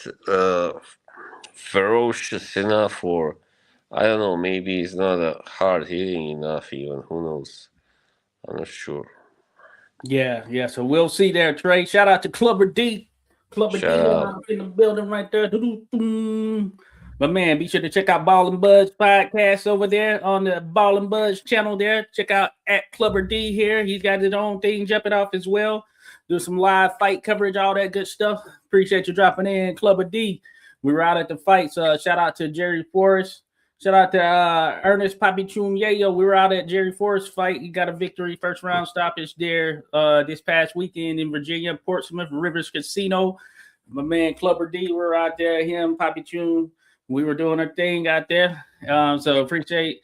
[SPEAKER 2] ferocious enough, or I don't know. Maybe he's not hard hitting enough. Even, who knows? I'm not sure.
[SPEAKER 1] Yeah, yeah. So we'll see there, Trey. Shout out to Clubber D. Club of
[SPEAKER 2] Shout
[SPEAKER 1] D
[SPEAKER 2] out.
[SPEAKER 1] in the building right there. Doo-doo-doo. But man, be sure to check out Ball and Buds podcast over there on the Ball and Buds channel there. Check out at Clubber D here. He's got his own thing jumping off as well. Do some live fight coverage, all that good stuff. Appreciate you dropping in, Clubber D. We were out at the fights. Shout out to Jerry Forrest. Shout out to Ernest Papi Chum Yayo. We were out at Jerry Forrest's fight. He got a victory, first round stoppage there this past weekend in Virginia, Portsmouth Rivers Casino. My man Clubber D were out there. Him, Papi Chum. We were doing our thing out there. So appreciate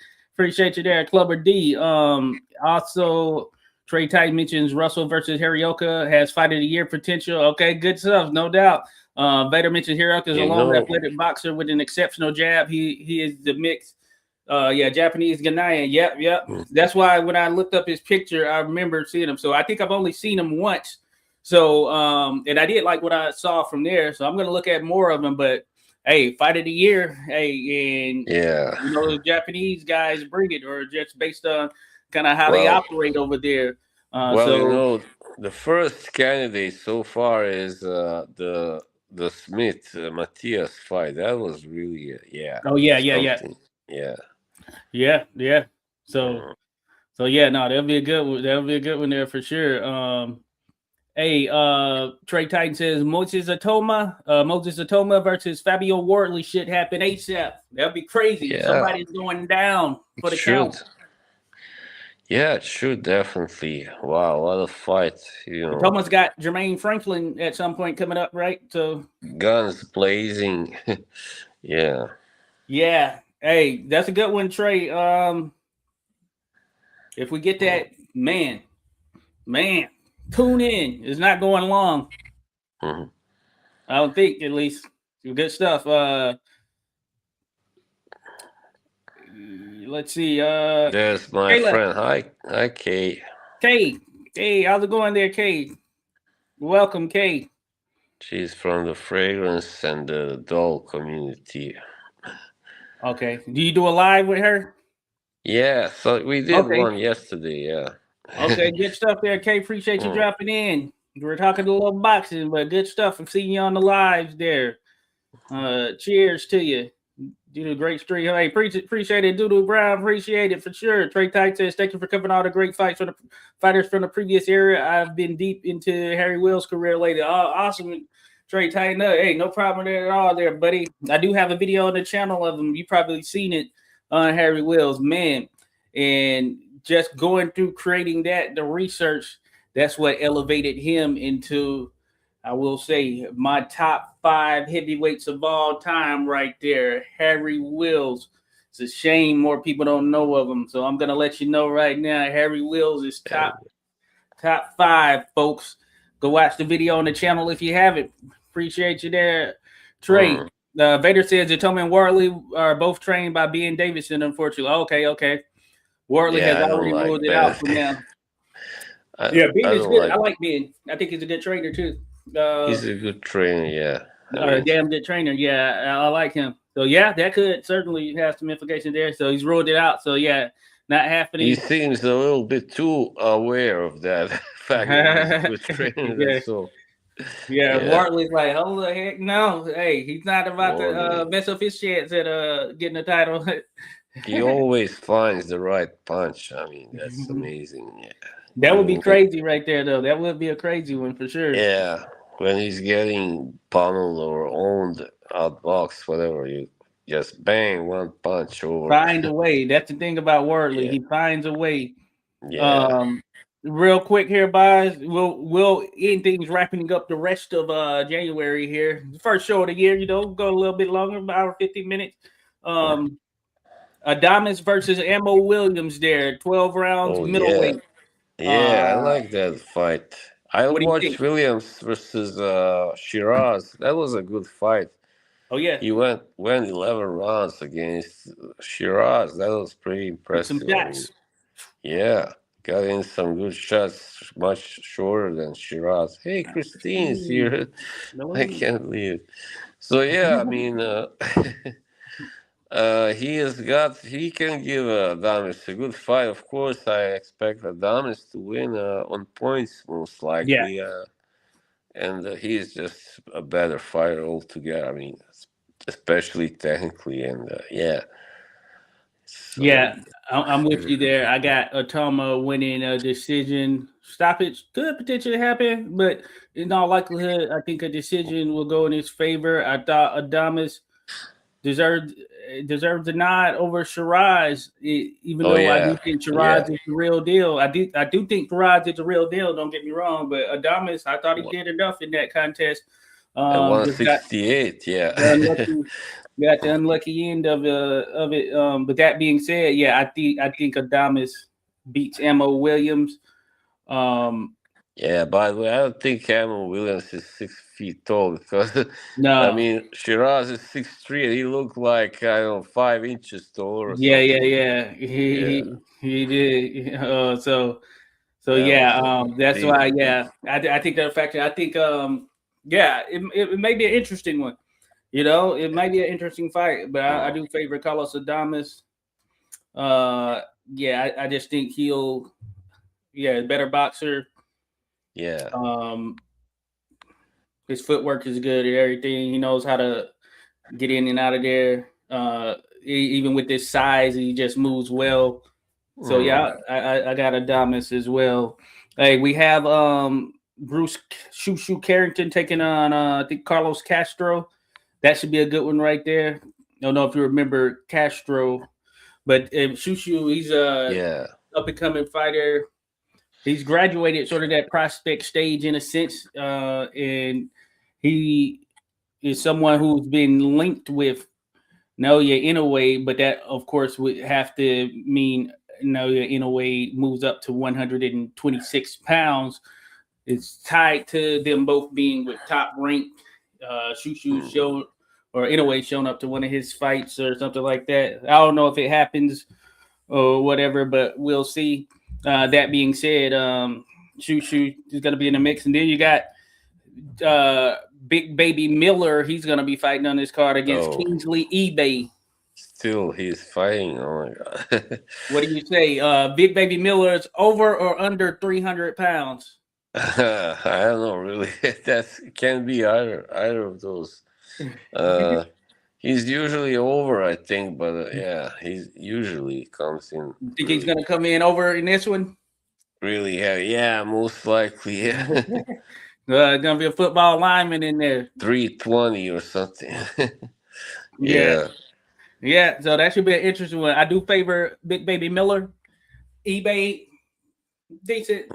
[SPEAKER 1] you there, Clubber D. Also, Trey Tight mentions Russell versus Hirioka has fight of the year potential. Okay, good stuff, no doubt. Vader mentioned Hirioka is a long athletic boxer with an exceptional jab. He is the mix. Japanese Ghanaian. Yep. That's why when I looked up his picture, I remember seeing him. So I think I've only seen him once. So and I did like what I saw from there. So I'm gonna look at more of him, but hey, fight of the year. Hey, and the Japanese guys bring it, or just based on kind of how they operate over there.
[SPEAKER 2] The first candidate so far is the Smith Matthias fight. That was really something.
[SPEAKER 1] Yeah. So that'll be a good one. That'll be a good one there for sure. Trey Titan says Moses Atoma versus Fabio Wardley should happen ASAP. That'd be crazy.
[SPEAKER 2] Yeah.
[SPEAKER 1] Somebody's going down for the count.
[SPEAKER 2] Yeah, it should definitely. Wow, what a fight.
[SPEAKER 1] Thomas got Jermaine Franklin at some point coming up, right? So
[SPEAKER 2] guns blazing. Yeah.
[SPEAKER 1] Yeah. Hey, that's a good one, Trey. If we get that, man, tune in. It's not going long.
[SPEAKER 2] Mm-hmm.
[SPEAKER 1] I don't think, at least. Good stuff. Let's see.
[SPEAKER 2] There's my
[SPEAKER 1] Kayla.
[SPEAKER 2] friend. Hi, Kay.
[SPEAKER 1] Kay, how's it going there, Kay? Welcome, Kay.
[SPEAKER 2] She's from the fragrance and the doll community.
[SPEAKER 1] Okay. Do you do a live with her?
[SPEAKER 2] Yeah, so we did one yesterday, yeah.
[SPEAKER 1] Okay, good stuff there, Kay. Appreciate you dropping in. We're talking a little boxing, but good stuff. I'm seeing you on the lives there. Cheers to you. Doodle, great stream. Hey, appreciate it, Doodle Brown. Appreciate it for sure. Trey Tight says, thank you for covering all the great fights from the fighters from the previous era. I've been deep into Harry Will's career lately. Awesome, Trey Tight. Hey, no problem there at all there, buddy. I do have a video on the channel of him. You probably seen it on Harry Will's, man. And just going through creating the research, that's what elevated him into, I will say, my top 5 heavyweights of all time right there. Harry Wills. It's a shame more people don't know of him. So I'm going to let you know right now, Harry Wills is top 5, folks. Go watch the video on the channel if you haven't. Appreciate you there. Trey, Vader says Atoma and Wardley are both trained by Ben Davidson, unfortunately. Okay. Wardley has already ruled it out for now. Ben is good. I like Ben. I think he's a good trainer, too.
[SPEAKER 2] He's a good trainer, yeah.
[SPEAKER 1] A damn good trainer, yeah. I like him. So yeah, that could certainly have some implications there. So he's ruled it out. So yeah, not happening.
[SPEAKER 2] He seems a little bit too aware of that fact that he's a good trainer.
[SPEAKER 1] Wardley's like, oh the heck no. Hey, he's not about to mess up his chance at getting the title.
[SPEAKER 2] He always finds the right punch. I mean, that's amazing. Yeah.
[SPEAKER 1] That would be crazy right there, though. That would be a crazy one for sure.
[SPEAKER 2] Yeah. When he's getting pummeled or owned, outboxed, whatever, you just bang one punch over.
[SPEAKER 1] Find a way. That's the thing about Wardley. Yeah. He finds a way.
[SPEAKER 2] Yeah.
[SPEAKER 1] Real quick here, guys. We'll end things wrapping up the rest of January here. The first show of the year, go a little bit longer, about hour 50 minutes. Adames versus Ammo Williams there, 12 rounds, middleweight.
[SPEAKER 2] Yeah, I like that fight. I watched Williams versus Shiraz. That was a good fight.
[SPEAKER 1] Oh yeah,
[SPEAKER 2] he went 11 rounds against Shiraz. That was pretty impressive.
[SPEAKER 1] Some shots.
[SPEAKER 2] Yeah, got in some good shots, much shorter than Shiraz. Hey, Christine's here. I can't believe it. So yeah, I mean, he can give Adames a good fight. Of course, I expect Adames to win on points most likely.
[SPEAKER 1] Yeah.
[SPEAKER 2] and he's just a better fighter altogether. I mean, especially technically, and yeah. So
[SPEAKER 1] Yeah, I'm with you there. I got Otama winning a decision. Stoppage could potentially happen, but in all likelihood, I think a decision will go in his favor. I thought Adamas deserved deserved the nod over Shiraz, even
[SPEAKER 2] oh
[SPEAKER 1] though I do
[SPEAKER 2] yeah,
[SPEAKER 1] think Shiraz
[SPEAKER 2] yeah.
[SPEAKER 1] is the real deal. I do think Shiraz is the real deal. Don't get me wrong, but Adamas, I thought he did enough in that contest.
[SPEAKER 2] At
[SPEAKER 1] Just got
[SPEAKER 2] 168,
[SPEAKER 1] the
[SPEAKER 2] yeah.
[SPEAKER 1] unlucky got the unlucky end of it. But that being said, yeah, I think Adamas beats Ammo Williams. Um,
[SPEAKER 2] Yeah, by the way, I don't think Cameron Williams is 6 feet tall because, I
[SPEAKER 1] no,
[SPEAKER 2] mean, Shiraz is 6'3" and he looked like, I don't know, 5 inches taller or
[SPEAKER 1] yeah, yeah,
[SPEAKER 2] something.
[SPEAKER 1] yeah. He
[SPEAKER 2] Yeah,
[SPEAKER 1] he did. So
[SPEAKER 2] that
[SPEAKER 1] yeah,
[SPEAKER 2] was a
[SPEAKER 1] that's
[SPEAKER 2] big.
[SPEAKER 1] why. Yeah, I think that factor. I think yeah, it may be an interesting one. It might be an interesting fight, but I do favor Carlos Adames. Uh, yeah, I just think he'll better boxer.
[SPEAKER 2] Yeah,
[SPEAKER 1] Um, his footwork is good and everything. He knows how to get in and out of there. Even with his size, he just moves well. So
[SPEAKER 2] mm,
[SPEAKER 1] yeah, I got Adamas as well. Hey, we have Bruce Shushu Carrington taking on I think Carlos Castro. That should be a good one right there. I don't know if you remember Castro, but Shushu, he's a
[SPEAKER 2] yeah,
[SPEAKER 1] up and coming fighter. He's graduated sort of that prospect stage in a sense, and he is someone who's been linked with Naoya Inoue, but that of course would have to mean Naoya Inoue moves up to 126 pounds. It's tied to them both being with top ranked Shushu
[SPEAKER 2] mm,
[SPEAKER 1] show or Inoue showing up to one of his fights or something like that. I don't know if it happens or whatever, but we'll see. That being said, Shushu is going to be in the mix, and then you got Big Baby Miller. He's going to be fighting on this card against
[SPEAKER 2] oh,
[SPEAKER 1] Kingsley eBay.
[SPEAKER 2] still he's fighting. Oh my God.
[SPEAKER 1] What do you say? Big Baby Miller is over or under 300 pounds?
[SPEAKER 2] I don't know really. That can be either of those. Uh, he's usually over, I think, but yeah, he's usually comes in
[SPEAKER 1] Think he's
[SPEAKER 2] really,
[SPEAKER 1] going to come in over in this one?
[SPEAKER 2] really heavy. Yeah, most likely. Yeah,
[SPEAKER 1] Going to be a football lineman in there.
[SPEAKER 2] 320 or something.
[SPEAKER 1] Yeah.
[SPEAKER 2] Yeah.
[SPEAKER 1] Yeah. So that should be an interesting one. I do favor Big Baby Miller. eBay, decent.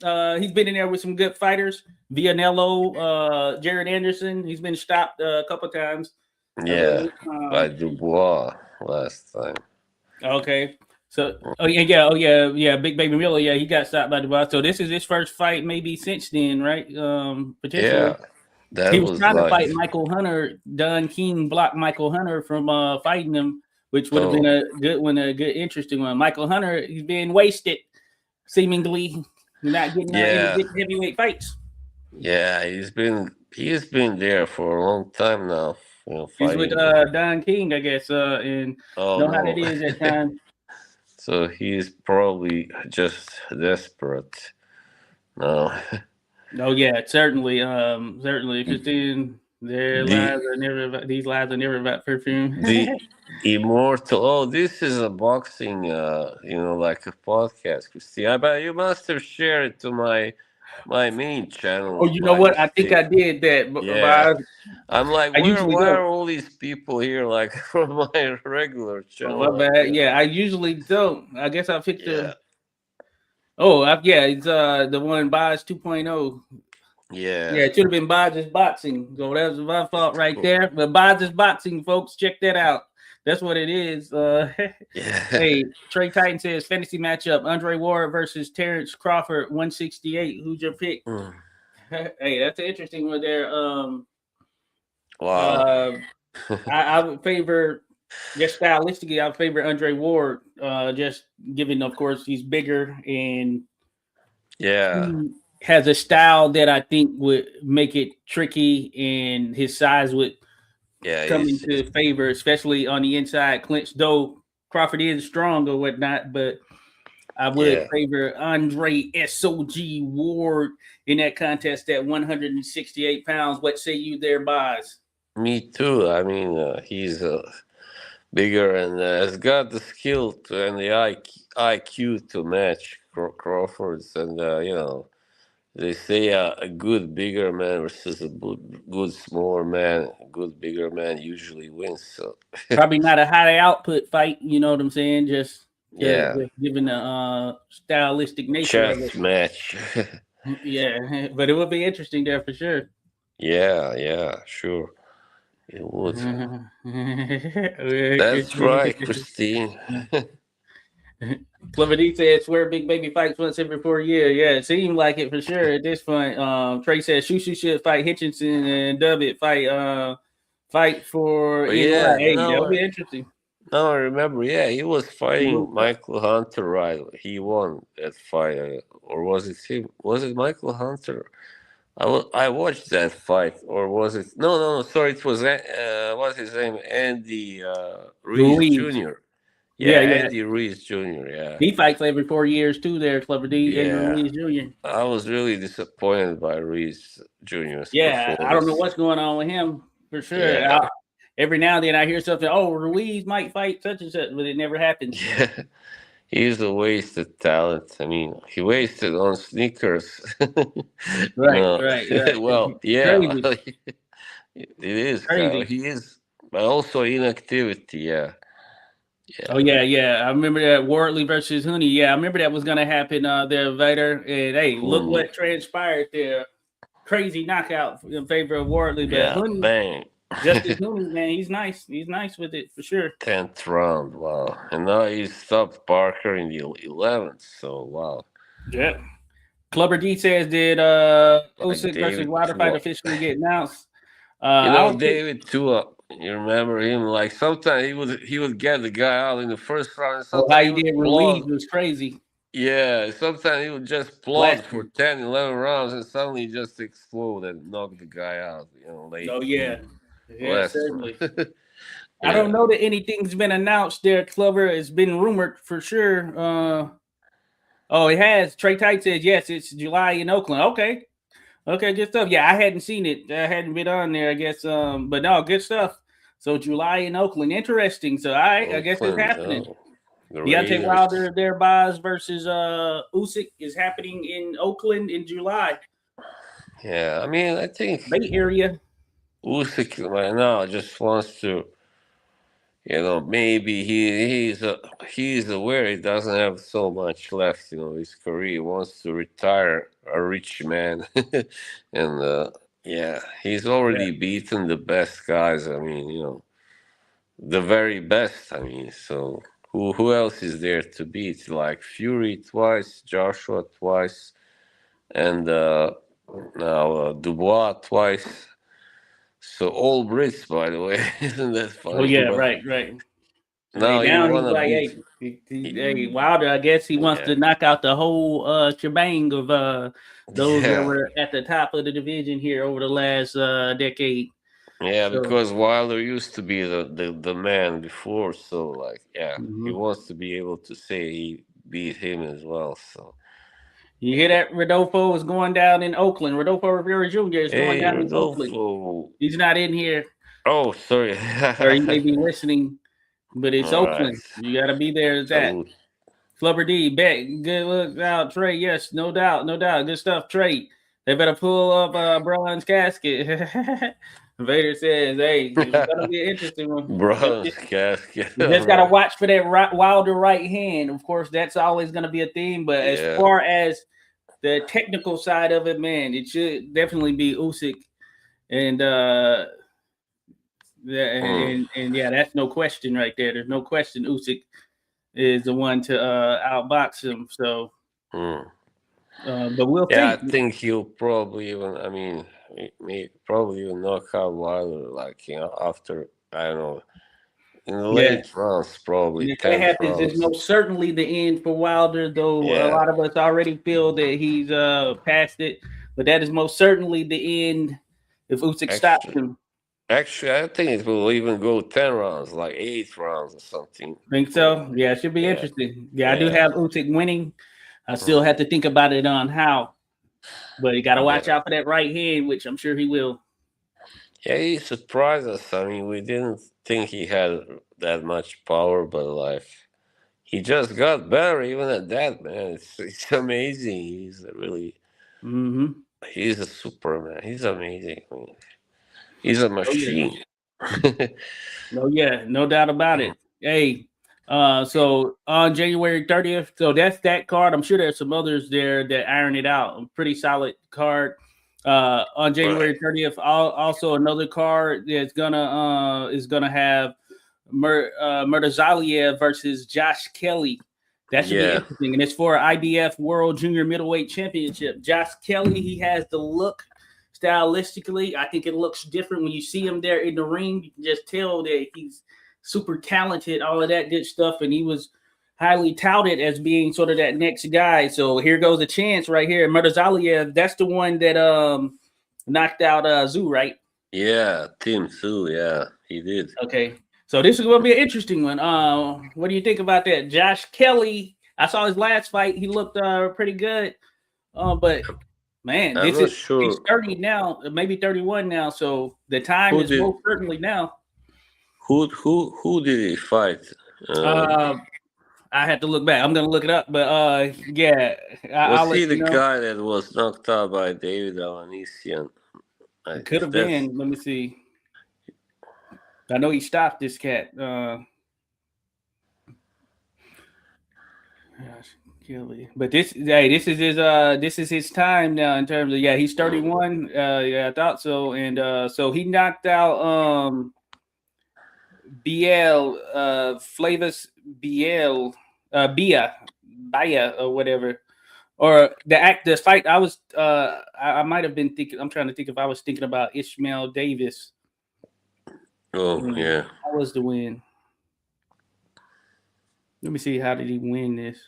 [SPEAKER 1] He's been in there with some good fighters. Vianello, Jared Anderson. He's been stopped a couple times, I
[SPEAKER 2] Yeah,
[SPEAKER 1] believe.
[SPEAKER 2] by Dubois last time.
[SPEAKER 1] Okay. So, oh yeah, Big Baby Miller, yeah, he got stopped by the boss. So this is his first fight, maybe since then, right? Potentially.
[SPEAKER 2] Yeah, that
[SPEAKER 1] He was
[SPEAKER 2] was
[SPEAKER 1] trying to
[SPEAKER 2] like,
[SPEAKER 1] fight Michael Hunter. Don King blocked Michael Hunter from fighting him, which would have been
[SPEAKER 2] oh,
[SPEAKER 1] a good one, a good, interesting one. Michael Hunter, he's being wasted, seemingly not getting any
[SPEAKER 2] yeah,
[SPEAKER 1] big heavyweight fights.
[SPEAKER 2] yeah. He's been there for a long time now.
[SPEAKER 1] He's with
[SPEAKER 2] Fighting.
[SPEAKER 1] Don King, I guess, and
[SPEAKER 2] Oh
[SPEAKER 1] know how that
[SPEAKER 2] no.
[SPEAKER 1] is at times.
[SPEAKER 2] So he's probably just desperate. No.
[SPEAKER 1] Oh yeah, certainly. Because then
[SPEAKER 2] The
[SPEAKER 1] these lives are never about perfume.
[SPEAKER 2] the immortal. Oh, this is a boxing. Like a podcast, Christine. I bet you must have shared it to my main
[SPEAKER 1] Oh,
[SPEAKER 2] channel
[SPEAKER 1] you know
[SPEAKER 2] by
[SPEAKER 1] what? I think I
[SPEAKER 2] mistake.
[SPEAKER 1] did that, but
[SPEAKER 2] Yeah. I'm like,
[SPEAKER 1] I
[SPEAKER 2] where
[SPEAKER 1] usually
[SPEAKER 2] why
[SPEAKER 1] don't.
[SPEAKER 2] are all these people here like from my regular
[SPEAKER 1] Oh,
[SPEAKER 2] channel?
[SPEAKER 1] my
[SPEAKER 2] Like,
[SPEAKER 1] bad. Yeah, I usually don't. I guess I picked
[SPEAKER 2] yeah.
[SPEAKER 1] the. It's the one Boz 2.0.
[SPEAKER 2] Yeah.
[SPEAKER 1] Yeah, it should have been Boz's Boxing. So that was my fault right there. But Boz's Boxing, folks, check that out. That's what it is.
[SPEAKER 2] Yeah.
[SPEAKER 1] Hey, Trey Titan says fantasy matchup: Andre Ward versus Terrence Crawford, 168. Who's your pick?
[SPEAKER 2] Mm.
[SPEAKER 1] Hey, that's an interesting one there.
[SPEAKER 2] Wow.
[SPEAKER 1] Uh, I would favor, just stylistically, I would favor Andre Ward. Just given, of course, he's bigger and
[SPEAKER 2] Yeah.
[SPEAKER 1] he has a style that I think would make it tricky, and his size would
[SPEAKER 2] Yeah.
[SPEAKER 1] come
[SPEAKER 2] He's
[SPEAKER 1] into favor, especially on the inside clinch. Though Crawford is strong or whatnot, but I would
[SPEAKER 2] Yeah,
[SPEAKER 1] favor Andre SOG Ward in that contest at 168 pounds. What say you there, Boz?
[SPEAKER 2] me too. I mean, he's bigger and has got the skill to, and the IQ to match Crawford's. And they say a good bigger man versus a good smaller man. A good bigger man usually wins. So
[SPEAKER 1] Probably not a high output fight, you know what I'm saying?
[SPEAKER 2] yeah,
[SPEAKER 1] Just given the stylistic nature of
[SPEAKER 2] chess
[SPEAKER 1] it.
[SPEAKER 2] match.
[SPEAKER 1] Yeah, but it would be interesting there for sure.
[SPEAKER 2] Yeah, yeah, sure. It would. That's right, Christine.
[SPEAKER 1] Clever D said, "Swear big baby fights once every 4 years." Yeah, it seemed like it for sure at this point. Trey said, "Shushu should fight Hitchinson and Dubit fight for
[SPEAKER 2] But
[SPEAKER 1] NY."
[SPEAKER 2] yeah,
[SPEAKER 1] Hey, that would be interesting.
[SPEAKER 2] now I remember. Yeah, he was fighting
[SPEAKER 1] Mhm.
[SPEAKER 2] Michael Hunter, right? He won that fight, or was it him? Was it Michael Hunter? I watched that fight, or was it? No, no, no. Sorry, it was what's his name? Andy Ruiz
[SPEAKER 1] Ruiz.
[SPEAKER 2] Jr. Yeah,
[SPEAKER 1] Yeah, yeah.
[SPEAKER 2] Andy Ruiz Jr. Yeah,
[SPEAKER 1] He fights every 4 years too. There, Clever D, Andrew
[SPEAKER 2] yeah.
[SPEAKER 1] Ruiz Jr.
[SPEAKER 2] I was really disappointed by Ruiz Jr.'s
[SPEAKER 1] Yeah, I don't know
[SPEAKER 2] performance.
[SPEAKER 1] what's going on with him for sure.
[SPEAKER 2] Yeah,
[SPEAKER 1] Every now and then I hear something. Oh, Ruiz might fight such and such, but it never happens.
[SPEAKER 2] yeah. He's a wasted talent. I mean, he wasted on sneakers.
[SPEAKER 1] Right,
[SPEAKER 2] No,
[SPEAKER 1] right, right.
[SPEAKER 2] well, yeah,
[SPEAKER 1] Crazy,
[SPEAKER 2] it is kind of,
[SPEAKER 1] crazy.
[SPEAKER 2] he is, but also inactivity. Yeah,
[SPEAKER 1] Oh
[SPEAKER 2] yeah,
[SPEAKER 1] yeah, yeah. I remember that Wardley versus Hooney. Yeah, I remember that was gonna happen there, Vader. And hey, look
[SPEAKER 2] Hooney.
[SPEAKER 1] what transpired there. Crazy knockout in favor of Wardley, but
[SPEAKER 2] Yeah,
[SPEAKER 1] Hooney,
[SPEAKER 2] bang.
[SPEAKER 1] Justice Hooney, man, he's nice. He's nice with it for sure.
[SPEAKER 2] 10th round. Wow, and now he stopped Parker in the 11th. So wow,
[SPEAKER 1] Yeah. Clubber D says, did
[SPEAKER 2] like
[SPEAKER 1] Usyk versus
[SPEAKER 2] David
[SPEAKER 1] Wilder fight
[SPEAKER 2] Tua.
[SPEAKER 1] officially get announced? I don't think.
[SPEAKER 2] David Tua. You remember him? Like sometimes he would get the guy out in the first round, and
[SPEAKER 1] Oh, how
[SPEAKER 2] sometimes he
[SPEAKER 1] you
[SPEAKER 2] would
[SPEAKER 1] did Ruiz
[SPEAKER 2] plug.
[SPEAKER 1] was crazy
[SPEAKER 2] Yeah, sometimes he would just plug
[SPEAKER 1] last
[SPEAKER 2] for
[SPEAKER 1] year.
[SPEAKER 2] 10, 11 rounds and suddenly just explode and knock the guy out, late
[SPEAKER 1] Oh
[SPEAKER 2] in
[SPEAKER 1] yeah,
[SPEAKER 2] the
[SPEAKER 1] yeah,
[SPEAKER 2] last
[SPEAKER 1] certainly.
[SPEAKER 2] round.
[SPEAKER 1] I don't
[SPEAKER 2] Yeah.
[SPEAKER 1] know that anything's been announced there, Clubber. It's been rumored for sure. Oh, it has. Trey Tight says yes, it's July in Oakland. Okay. Okay, good stuff. Yeah, I hadn't seen it. I hadn't been on there, I guess. But no, good stuff. So July in Oakland. Interesting. So I guess it's
[SPEAKER 2] Oakland,
[SPEAKER 1] happening.
[SPEAKER 2] the
[SPEAKER 1] Deontay
[SPEAKER 2] Raiders.
[SPEAKER 1] Wilder, their buys versus Usyk is happening in Oakland in July.
[SPEAKER 2] Yeah, I mean, I think
[SPEAKER 1] Bay Area.
[SPEAKER 2] Usyk right now just wants to, maybe he's aware he doesn't have so much left, his career. He wants to retire a rich man, and yeah, he's
[SPEAKER 1] Yeah.
[SPEAKER 2] already beaten the best guys. I mean, the very best. I mean, so who else is there to beat? Like Fury twice, Joshua twice, and now Dubois twice. So all Brits, by the way, isn't that
[SPEAKER 1] Oh
[SPEAKER 2] funny?
[SPEAKER 1] yeah,
[SPEAKER 2] But
[SPEAKER 1] right, right. Hey,
[SPEAKER 2] now you
[SPEAKER 1] now he's
[SPEAKER 2] wanna
[SPEAKER 1] like,
[SPEAKER 2] beat,
[SPEAKER 1] hey, Wilder. I guess he wants
[SPEAKER 2] yeah,
[SPEAKER 1] to knock out the whole shebang of those that
[SPEAKER 2] yeah,
[SPEAKER 1] were at the top of the division here over the last decade.
[SPEAKER 2] yeah.
[SPEAKER 1] So
[SPEAKER 2] Because Wilder used to be the man before, so like, yeah, he
[SPEAKER 1] mhm.
[SPEAKER 2] wants to be able to say he beat him as well. So
[SPEAKER 1] You hear that? Rodolfo is going down in Oakland. Rodolfo Rivera Jr. is going
[SPEAKER 2] hey,
[SPEAKER 1] down in Oakland.
[SPEAKER 2] Rodolfo.
[SPEAKER 1] He's not in here,
[SPEAKER 2] Oh, sorry.
[SPEAKER 1] or he may be listening, but it's
[SPEAKER 2] All right.
[SPEAKER 1] Oakland. You got to be there. Is that
[SPEAKER 2] Salute.
[SPEAKER 1] Flubber D? Bet good look out, Trey. Yes, no doubt, no doubt. Good stuff, Trey. They better pull up bronze casket. Vader says, "Hey, it's gonna be an interesting one.
[SPEAKER 2] Bronze casket.
[SPEAKER 1] You
[SPEAKER 2] All
[SPEAKER 1] just gotta
[SPEAKER 2] right.
[SPEAKER 1] watch for that Wilder right hand. Of course, that's always gonna be a theme. But as
[SPEAKER 2] Yeah.
[SPEAKER 1] far as the technical side of it, man, it should definitely be Usyk, and
[SPEAKER 2] Mm,
[SPEAKER 1] yeah, that's no question right there. There's no question Usyk is the one to outbox him. So,
[SPEAKER 2] mm.
[SPEAKER 1] but we'll
[SPEAKER 2] Yeah, I
[SPEAKER 1] see.
[SPEAKER 2] think he'll probably even, I mean, probably even knock out Wilder, like, after, I don't know, in the
[SPEAKER 1] Yeah,
[SPEAKER 2] late rounds, probably
[SPEAKER 1] and if that
[SPEAKER 2] 10th
[SPEAKER 1] happens, it's
[SPEAKER 2] rounds.
[SPEAKER 1] most certainly the end for Wilder. Though a
[SPEAKER 2] Yeah,
[SPEAKER 1] lot of us already feel that he's past it, but that is most certainly the end if Usyk stops
[SPEAKER 2] actually,
[SPEAKER 1] him.
[SPEAKER 2] Actually, I think it will even go 10 rounds, like 8 rounds or something.
[SPEAKER 1] Think so? Yeah, it should be
[SPEAKER 2] Yeah,
[SPEAKER 1] interesting. Yeah, I do
[SPEAKER 2] yeah,
[SPEAKER 1] have Usyk winning. I still
[SPEAKER 2] mm,
[SPEAKER 1] have to think about it on how, but you got to watch
[SPEAKER 2] yeah.
[SPEAKER 1] out for that right hand, which I'm sure he will.
[SPEAKER 2] Yeah, he surprised us. I mean, we didn't think he had that much power, but like, he just got better even at that, man. It's amazing.
[SPEAKER 1] Mm-hmm.
[SPEAKER 2] He's a superman. He's amazing. I mean, he's a
[SPEAKER 1] Oh yeah.
[SPEAKER 2] machine.
[SPEAKER 1] No, yeah, no doubt about it. Hey, so on January 30th, so that's that card. I'm sure there's some others there that iron it out. A pretty solid card. On
[SPEAKER 2] Right.
[SPEAKER 1] January 30th, also another card that's gonna have Murtazaliev versus Josh Kelly. That should be
[SPEAKER 2] Yeah,
[SPEAKER 1] interesting, and it's for IBF World Junior Middleweight Championship. Josh Kelly, he has the look. Stylistically, I think it looks different when you see him there in the ring. You can just tell that he's super talented, all of that good stuff, and he was highly touted as being sort of that next guy. So here goes a chance right here. Murtazaliev, that's the one that knocked out Zoo, right?
[SPEAKER 2] yeah, Team 2, yeah, he did.
[SPEAKER 1] Okay. So this is going to be an interesting one. What do you think about that? Josh Kelly, I saw his last fight. He looked pretty good. But man,
[SPEAKER 2] I'm
[SPEAKER 1] this
[SPEAKER 2] not
[SPEAKER 1] is he's
[SPEAKER 2] sure
[SPEAKER 1] 30 now, maybe 31 now. So the time
[SPEAKER 2] who
[SPEAKER 1] is
[SPEAKER 2] did
[SPEAKER 1] most certainly now.
[SPEAKER 2] who did he fight.
[SPEAKER 1] Uh, I had to look back. I'm gonna look it up, but yeah, I'll
[SPEAKER 2] Was
[SPEAKER 1] let
[SPEAKER 2] he
[SPEAKER 1] you
[SPEAKER 2] the
[SPEAKER 1] know.
[SPEAKER 2] guy that was knocked out by David Alanisian?
[SPEAKER 1] It could have
[SPEAKER 2] That's
[SPEAKER 1] been. Let me see. I know he stopped this cat. Gosh, Kelly. But this is his time now in terms of he's 31. Yeah, I thought so. And so he knocked out BL Flavus BL Bia or whatever. Or the fight I was I might have been thinking, I'm trying to think if I was thinking about Ishmael Davis.
[SPEAKER 2] yeah.
[SPEAKER 1] How was the win? Let me see, how did he win this?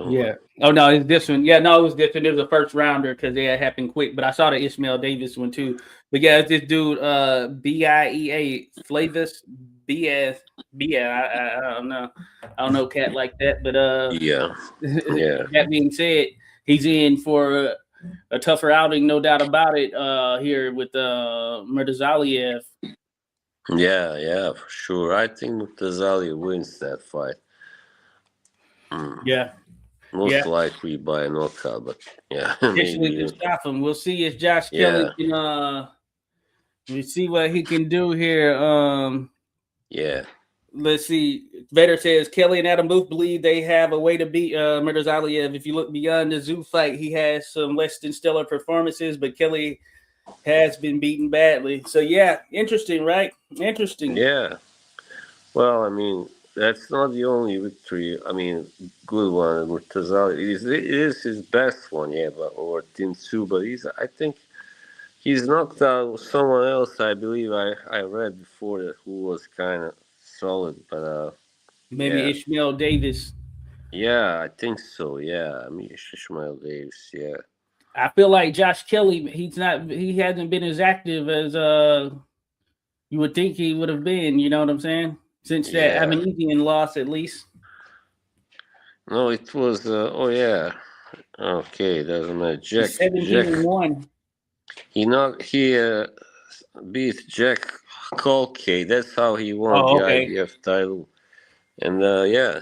[SPEAKER 1] Yeah. Oh no, it's this one. Yeah, no, it was this one. It was a first rounder because it happened quick. But I saw the Ishmael Davis one too. But yeah, it's this dude, BIEA Flavis BS. I don't know. I don't know cat like that. But
[SPEAKER 2] Yeah, yeah,
[SPEAKER 1] that being said, he's in for a tougher outing, no doubt about it. Here with Murtazaliev.
[SPEAKER 2] yeah, for sure. I think Mutazali wins that fight.
[SPEAKER 1] Yeah, yeah.
[SPEAKER 2] Most likely by a knockout, but yeah,
[SPEAKER 1] Potentially
[SPEAKER 2] maybe.
[SPEAKER 1] could stop him. We'll see if Josh Kelly
[SPEAKER 2] Yeah,
[SPEAKER 1] can we see what he can do here.
[SPEAKER 2] yeah,
[SPEAKER 1] Let's see. Vader says Kelly and Adam Booth believe they have a way to beat Murtazaliev. If you look beyond the Zoo fight, he has some less than stellar performances, but Kelly has been beaten badly. So yeah, interesting, right? Interesting.
[SPEAKER 2] yeah. Well, I mean, that's not the only victory. I mean, good one. Murtazali. It is his best one, yeah, but over Team 2. But I think he's knocked out someone else. I believe I read before that who was kind of solid, but
[SPEAKER 1] Maybe
[SPEAKER 2] yeah,
[SPEAKER 1] Ishmael Davis.
[SPEAKER 2] yeah, I think so. Yeah, I mean, Ishmael Davis. Yeah,
[SPEAKER 1] I feel like Josh Kelly, he hasn't been as active as you would think he would have been, you know what I'm saying? Since that
[SPEAKER 2] yeah.
[SPEAKER 1] Avenesian loss at least.
[SPEAKER 2] No, it was. Oh yeah. Okay, doesn't matter.
[SPEAKER 1] He's
[SPEAKER 2] Jack.
[SPEAKER 1] 17-1.
[SPEAKER 2] He beat Jack Colkey. That's how he won the
[SPEAKER 1] Oh, okay.
[SPEAKER 2] IBF title. And yeah,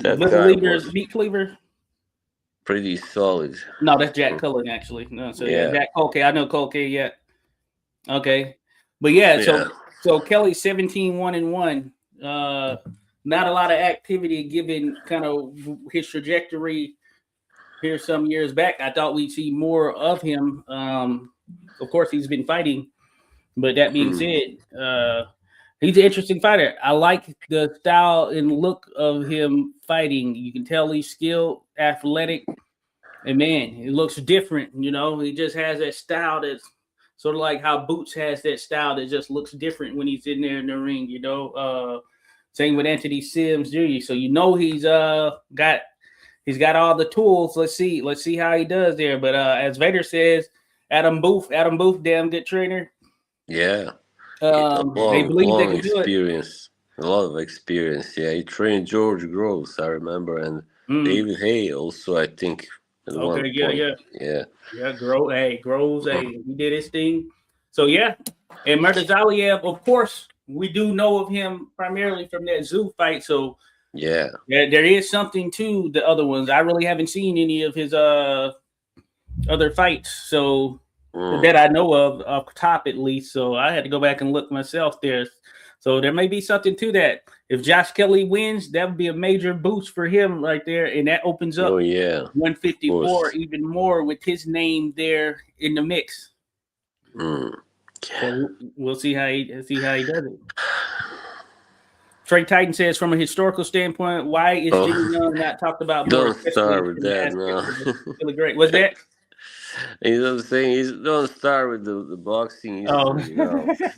[SPEAKER 2] that
[SPEAKER 1] Little
[SPEAKER 2] guy
[SPEAKER 1] Leaguers
[SPEAKER 2] was
[SPEAKER 1] beat Cleaver.
[SPEAKER 2] pretty solid.
[SPEAKER 1] No, that's Jack
[SPEAKER 2] Mm,
[SPEAKER 1] Cullen actually. No, so yeah,
[SPEAKER 2] yeah,
[SPEAKER 1] Jack Colkey. I know Colkey. Yeah. Okay. But yeah,
[SPEAKER 2] yeah,
[SPEAKER 1] so Kelly's 17-1-1. Not a lot of activity given kind of his trajectory here some years back. I thought we'd see more of him. Of course, he's been fighting, but that being
[SPEAKER 2] mm,
[SPEAKER 1] said, he's an interesting fighter. I like the style and look of him fighting. You can tell he's skilled, athletic, and man, it looks different. You know, he just has that style that's sort of like how Boots has that style that just looks different when he's in there in the ring. Same with Anthony Sims Jr. So you know he's got He's got all the tools. Let's see how he does there. But as Vader says, Adam Booth, damn good trainer.
[SPEAKER 2] Yeah.
[SPEAKER 1] They believe they can do it.
[SPEAKER 2] A lot of experience. Yeah, he trained George Groves, I remember, and David Hay also, I think, at one point.
[SPEAKER 1] Yeah. Groves, he did his thing. So yeah, and Murtazaliev, of course, we do know of him primarily from that Zoo fight. So
[SPEAKER 2] yeah,
[SPEAKER 1] there is something to the other ones. I really haven't seen any of his other fights, so that I know of off top at least. So I had to go back and look myself there. So there may be something to that. If Josh Kelly wins, that would be a major boost for him right there, and that opens up 154 even more with his name there in the mix.
[SPEAKER 2] Yeah.
[SPEAKER 1] So we'll see how he does it. Trey Titan says, from a historical standpoint, why is Jimmy Young not talked about more?
[SPEAKER 2] Don't start with that now.
[SPEAKER 1] Really great. What's that?
[SPEAKER 2] You know what I'm saying? Don't start with the boxing history,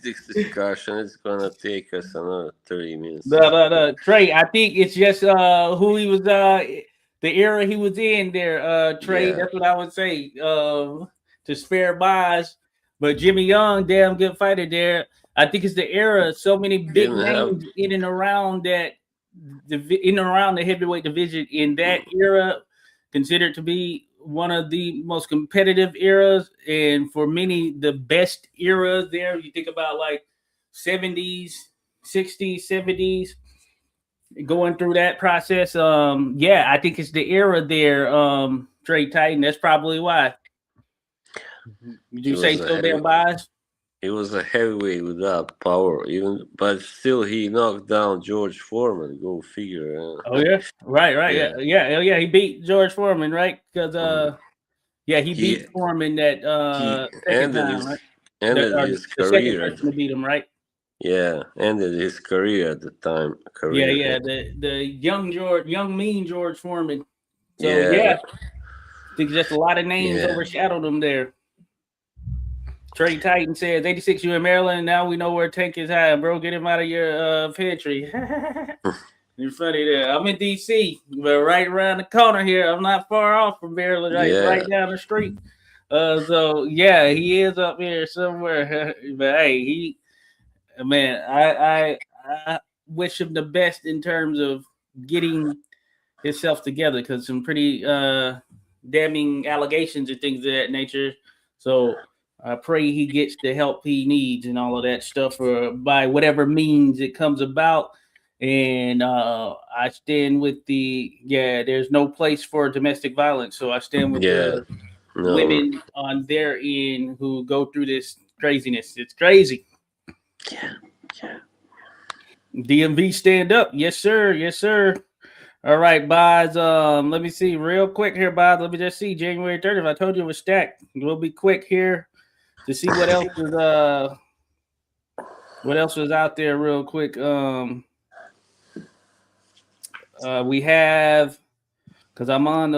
[SPEAKER 2] This discussion is gonna take us another 30 minutes.
[SPEAKER 1] No. Trey, I think it's just who he was the era he was in there. Trey, that's what I would say. To spare Boz. But Jimmy Young, damn good fighter there. I think it's the era. So many big names in and around that, in and around the heavyweight division in that era, considered to be one of the most competitive eras, and for many, the best eras there. You think about like 70s, 60s, 70s, going through that process. I think it's the era there, Trey Titan. That's probably why. Would you say so, damn biased?
[SPEAKER 2] He was a heavyweight without power, but still he knocked down George Foreman. Go figure.
[SPEAKER 1] Oh yeah, right. Yeah. He beat George Foreman, right? Because he beat Foreman that second time, right?
[SPEAKER 2] Ended his career.
[SPEAKER 1] To beat him, right?
[SPEAKER 2] Yeah, ended his career at the time.
[SPEAKER 1] The young mean George Foreman. So I think just a lot of names overshadowed him there. Trey Titan says 86 you in Maryland. Now we know where Tank is hiding, bro. Get him out of your pantry. You're funny there. I'm in DC, but right around the corner here. I'm not far off from Maryland, right down the street. He is up here somewhere. But hey, I wish him the best in terms of getting himself together, because some pretty damning allegations and things of that nature. So I pray he gets the help he needs and all of that stuff, by whatever means it comes about. And I stand with there's no place for domestic violence. So I stand with the women on their end who go through this craziness. It's crazy.
[SPEAKER 2] Yeah.
[SPEAKER 1] DMV stand up. Yes, sir. All right, Boz. Let me see real quick here, Boz. Let me just see January 30th. I told you it was stacked. We'll be quick here to see what else was out there real quick. We have, because I'm on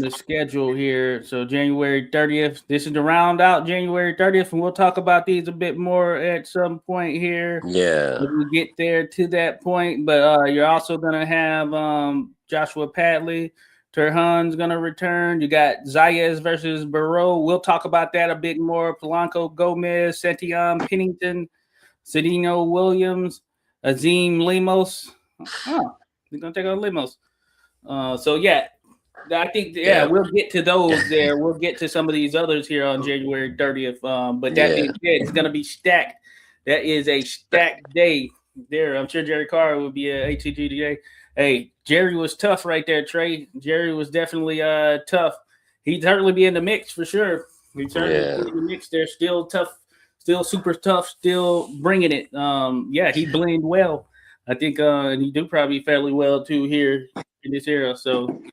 [SPEAKER 1] the schedule here. So January 30th. This is to round out January 30th, and we'll talk about these a bit more at some point here.
[SPEAKER 2] Yeah.
[SPEAKER 1] When we get there to that point. But you're also gonna have Joshua Padley. Terhan's gonna return. You got Zayas versus Barreau. We'll talk about that a bit more. Polanco, Gomez, Santillan, Pennington, Cedino Williams, Azim Lemos. We're gonna take on Lemos. I think we'll get to those there. We'll get to some of these others here on January 30th. But that being said, it's gonna be stacked. That is a stacked day there. I'm sure Jerry Carr will be at ATG today. Hey, Jerry was tough right there, Trey. Jerry was definitely tough. He'd certainly be in the mix for sure. He'd certainly be in the mix there. Still tough, still super tough, still bringing it. He blend well. I think and he do probably fairly well too here in this era. So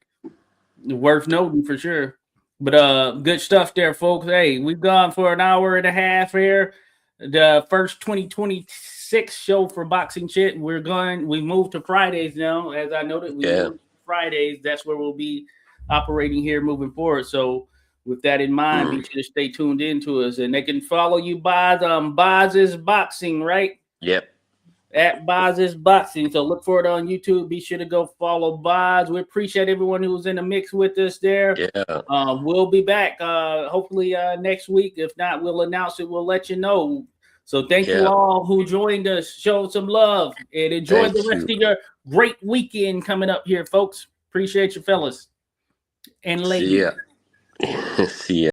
[SPEAKER 1] worth noting for sure. But good stuff there, folks. Hey, we've gone for an hour and a half here. The first 2026 show for Boxing Chit. We moved to Fridays now. As I noted, moved to Fridays. That's where we'll be operating here moving forward. So with that in mind, be sure to stay tuned in to us. And they can follow you, Boz, on Boz's Boxing, right?
[SPEAKER 2] Yep.
[SPEAKER 1] at Boz's Boxing. So look for it on YouTube. Be sure to go follow Boz. We appreciate everyone who was in the mix with us there.
[SPEAKER 2] Yeah.
[SPEAKER 1] We'll be back hopefully next week. If not, we'll announce it. We'll let you know. So thank you all who joined us. Show some love and enjoy the rest of your great weekend coming up here, folks. Appreciate you, fellas and ladies.
[SPEAKER 2] See ya. See ya.